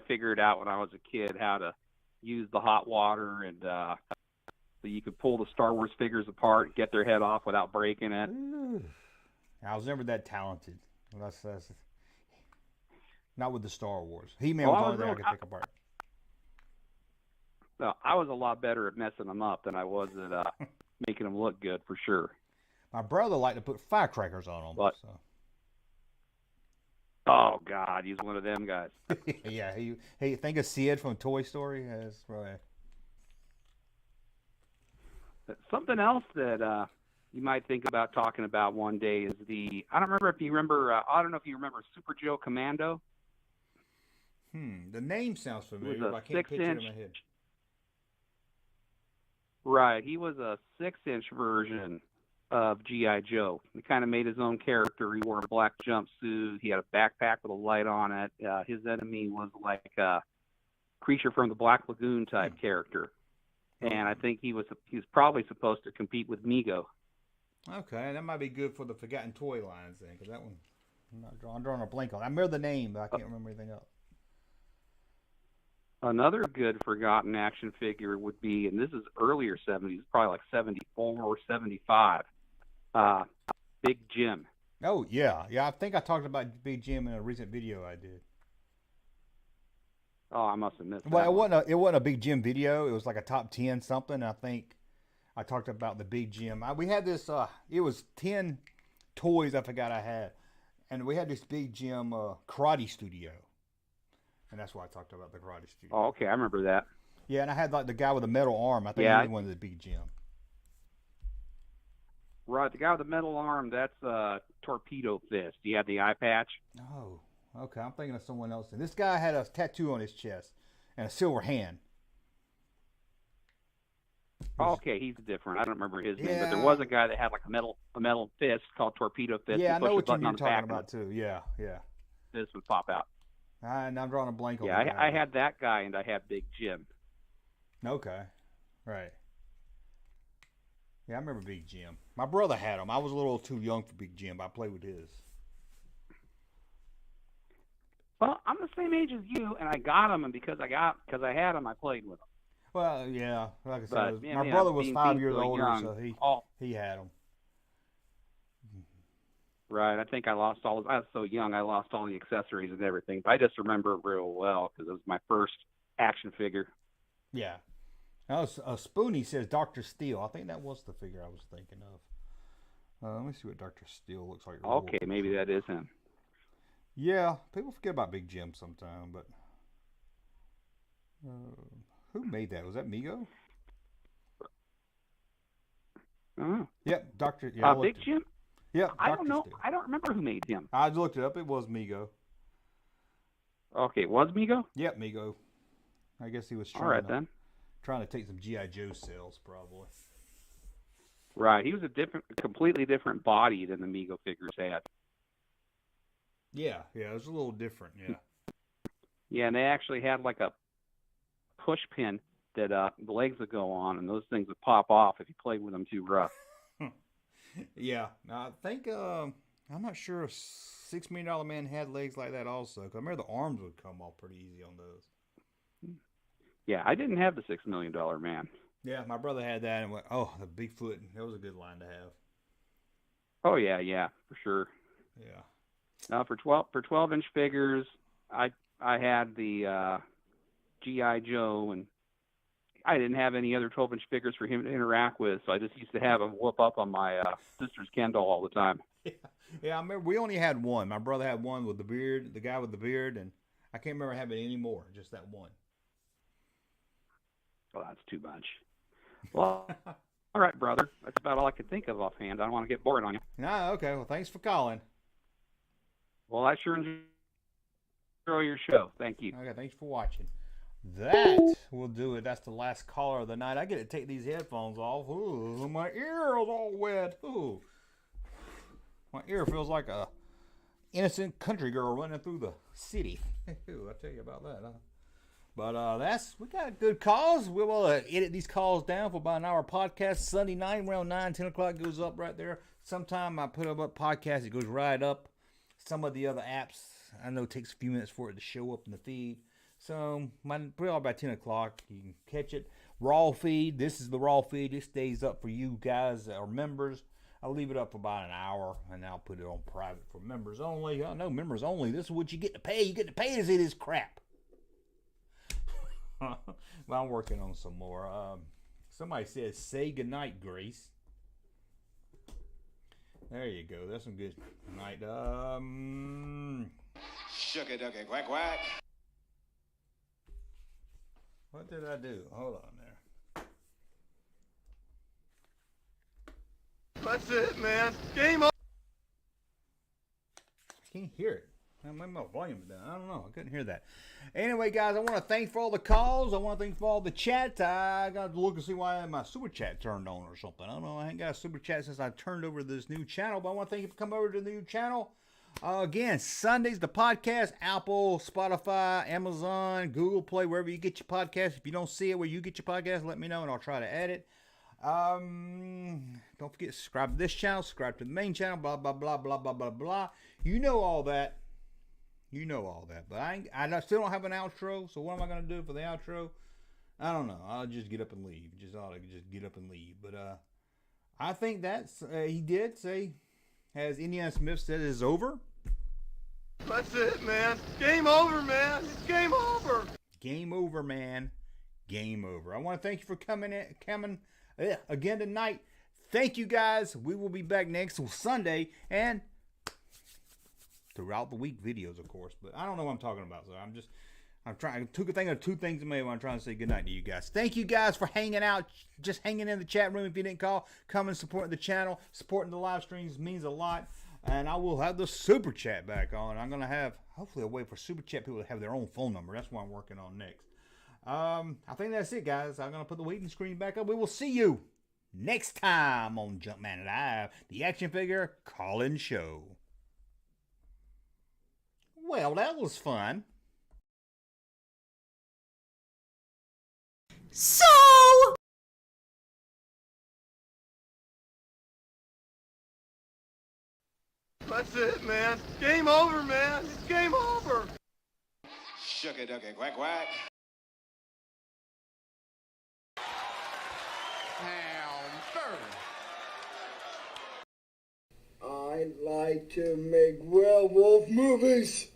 figured out when I was a kid how to use the hot water and so you could pull the Star Wars figures apart, get their head off without breaking it. I was never that talented. That's not with the Star Wars. He-Man was the only thing I could take apart. No, I was a lot better at messing them up than I was at making them look good, for sure. My brother liked to put firecrackers on them. But, so. Oh, God, he's one of them guys. Yeah, hey, think of Sid from Toy Story? That's right. Something else that you might think about talking about one day is I don't know if you remember Super Joe Commando. The name sounds familiar, but I can't picture it in my head. Right, he was a 6-inch version of G.I. Joe. He kind of made his own character. He wore a black jumpsuit. He had a backpack with a light on it. His enemy was like a Creature from the Black Lagoon type character. And I think he was probably supposed to compete with Mego. Okay, that might be good for the Forgotten Toy lines then, because that one, I'm drawing a blank on. I remember the name, but I can't remember anything else. Another good forgotten action figure would be, and this is earlier 70s, probably like 74 or 75, Big Jim. Oh, yeah. Yeah, I think I talked about Big Jim in a recent video I did. Oh, I must have missed Well, that. it wasn't a Big Jim video. It was like a top 10 something. I think I talked about the Big Jim. We had this, it was 10 toys I forgot I had. And we had this Big Jim karate studio. And that's why I talked about the karate studio. Oh, okay. I remember that. Yeah, and I had like the guy with the metal arm. I think he was one of the Big Jim. Right, the guy with the metal arm, that's Torpedo Fist. He had the eye patch. Oh, okay. I'm thinking of someone else. And this guy had a tattoo on his chest and a silver hand. Okay, he's different. I don't remember his name, but there was a guy that had like a metal fist called Torpedo Fist. Yeah, I know what you're talking about too. Yeah. This would pop out. And I'm drawing a blank on Yeah, that. I had that guy, and I had Big Jim. Okay, right. Yeah, I remember Big Jim. My brother had him. I was a little too young for Big Jim, but I played with his. Well, I'm the same age as you, and I got him, and because I had him, I played with him. Well, yeah, like I said, But, my brother was being 5 years so older, young, so he had them. Right, I think I lost I was so young, I lost all the accessories and everything. But I just remember it real well because it was my first action figure. Yeah. Now, Spoonie says Dr. Steel. I think that was the figure I was thinking of. Let me see what Dr. Steel looks like. Okay, maybe that is him. Yeah, people forget about Big Jim sometime, but who made that? Was that Mego? Yep, Dr. Yeah, Big Jim? Yep, I Dr. don't know. Steel. I don't remember who made him. I just looked it up. It was Mego. Okay, it was Mego? Yep, Mego. I guess he was trying to take some G.I. Joe sales, probably. Right, he was a completely different body than the Mego figures had. Yeah, it was a little different, yeah. Yeah, and they actually had like a push pin that the legs would go on, and those things would pop off if you played with them too rough. Yeah, I think I'm not sure if $6 Million Man had legs like that also. 'Cause I remember the arms would come off pretty easy on those. Yeah, I didn't have the $6 Million Man. Yeah, my brother had that and went, oh, the Bigfoot. That was a good line to have. Oh yeah, for sure. Yeah. Now for 12-inch figures, I had the G.I. Joe, and I didn't have any other 12-inch figures for him to interact with, so I just used to have him whoop up on my sister's Ken doll all the time. Yeah, I remember we only had one. My brother had one with the beard, the guy with the beard, and I can't remember having any more, just that one. Well, that's too much. Well, all right, brother. That's about all I can think of offhand. I don't want to get bored on you. No, okay. Well, thanks for calling. Well, I sure enjoy your show. Thank you. Okay, thanks for watching. That will do it. That's the last caller of the night. I get to take these headphones off. Ooh, my ear is all wet. Ooh. My ear feels like a innocent country girl running through the city. Ooh, I'll tell you about that, huh? But we got good calls. We will edit these calls down for about an hour podcast. Sunday night around 9, 10 o'clock goes up right there. Sometime I put up a podcast, it goes right up. Some of the other apps, I know it takes a few minutes for it to show up in the feed. So probably about 10 o'clock, you can catch it. Raw feed, this is the raw feed. This stays up for you guys or members. I'll leave it up for about an hour, and I'll put it on private for members only. I know members only. This is what you get to pay. You get to pay to see this crap. But I'm working on some more. Somebody says, say goodnight, Grace. There you go. That's some good night. Shucky ducky quack quack. What did I do? Hold on there. That's it, man. Game over. I can't hear it. Maybe my volume is down. I don't know. I couldn't hear that. Anyway, guys, I want to thank for all the calls. I want to thank for all the chat. I got to look and see why I had my super chat turned on or something. I don't know. I ain't got a super chat since I turned over to this new channel, but I want to thank you for coming over to the new channel. Again, Sundays, the podcast, Apple, Spotify, Amazon, Google Play, wherever you get your podcast. If you don't see it where you get your podcast, let me know and I'll try to add it. Don't forget to subscribe to this channel, subscribe to the main channel, blah, blah, blah, blah, blah, blah, blah. You know all that. You know all that. But I still don't have an outro, so what am I going to do for the outro? I don't know. I'll just get up and leave. Just get up and leave. But I think that's, he did say, as Indiana Smith said, it is over. That's it, man. Game over, man. It's game over. Game over, man. Game over. I want to thank you for coming again tonight. Thank you, guys. We will be back next Sunday and throughout the week videos, of course. But I don't know what I'm talking about, so I'm trying to think of two things in me when I'm trying to say goodnight to you guys. Thank you guys for hanging out, just hanging in the chat room. If you didn't call, come and support the channel. Supporting the live streams means a lot. And I will have the super chat back on. I'm going to have, hopefully I'll wait for super chat people to have their own phone number. That's what I'm working on next. I think that's it, guys. I'm gonna put the Wheaton screen back up. We will see you next time on Junkman Live, the action figure call-in show. Well, that was fun. So That's it, man. Game over, man. It's game over. Shucky ducky quack quack. I like to make werewolf movies.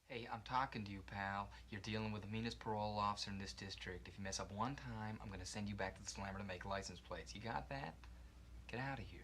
Hey, I'm talking to you, pal. You're dealing with the meanest parole officer in this district. If you mess up one time, I'm gonna send you back to the slammer to make license plates. You got that? Get out of here.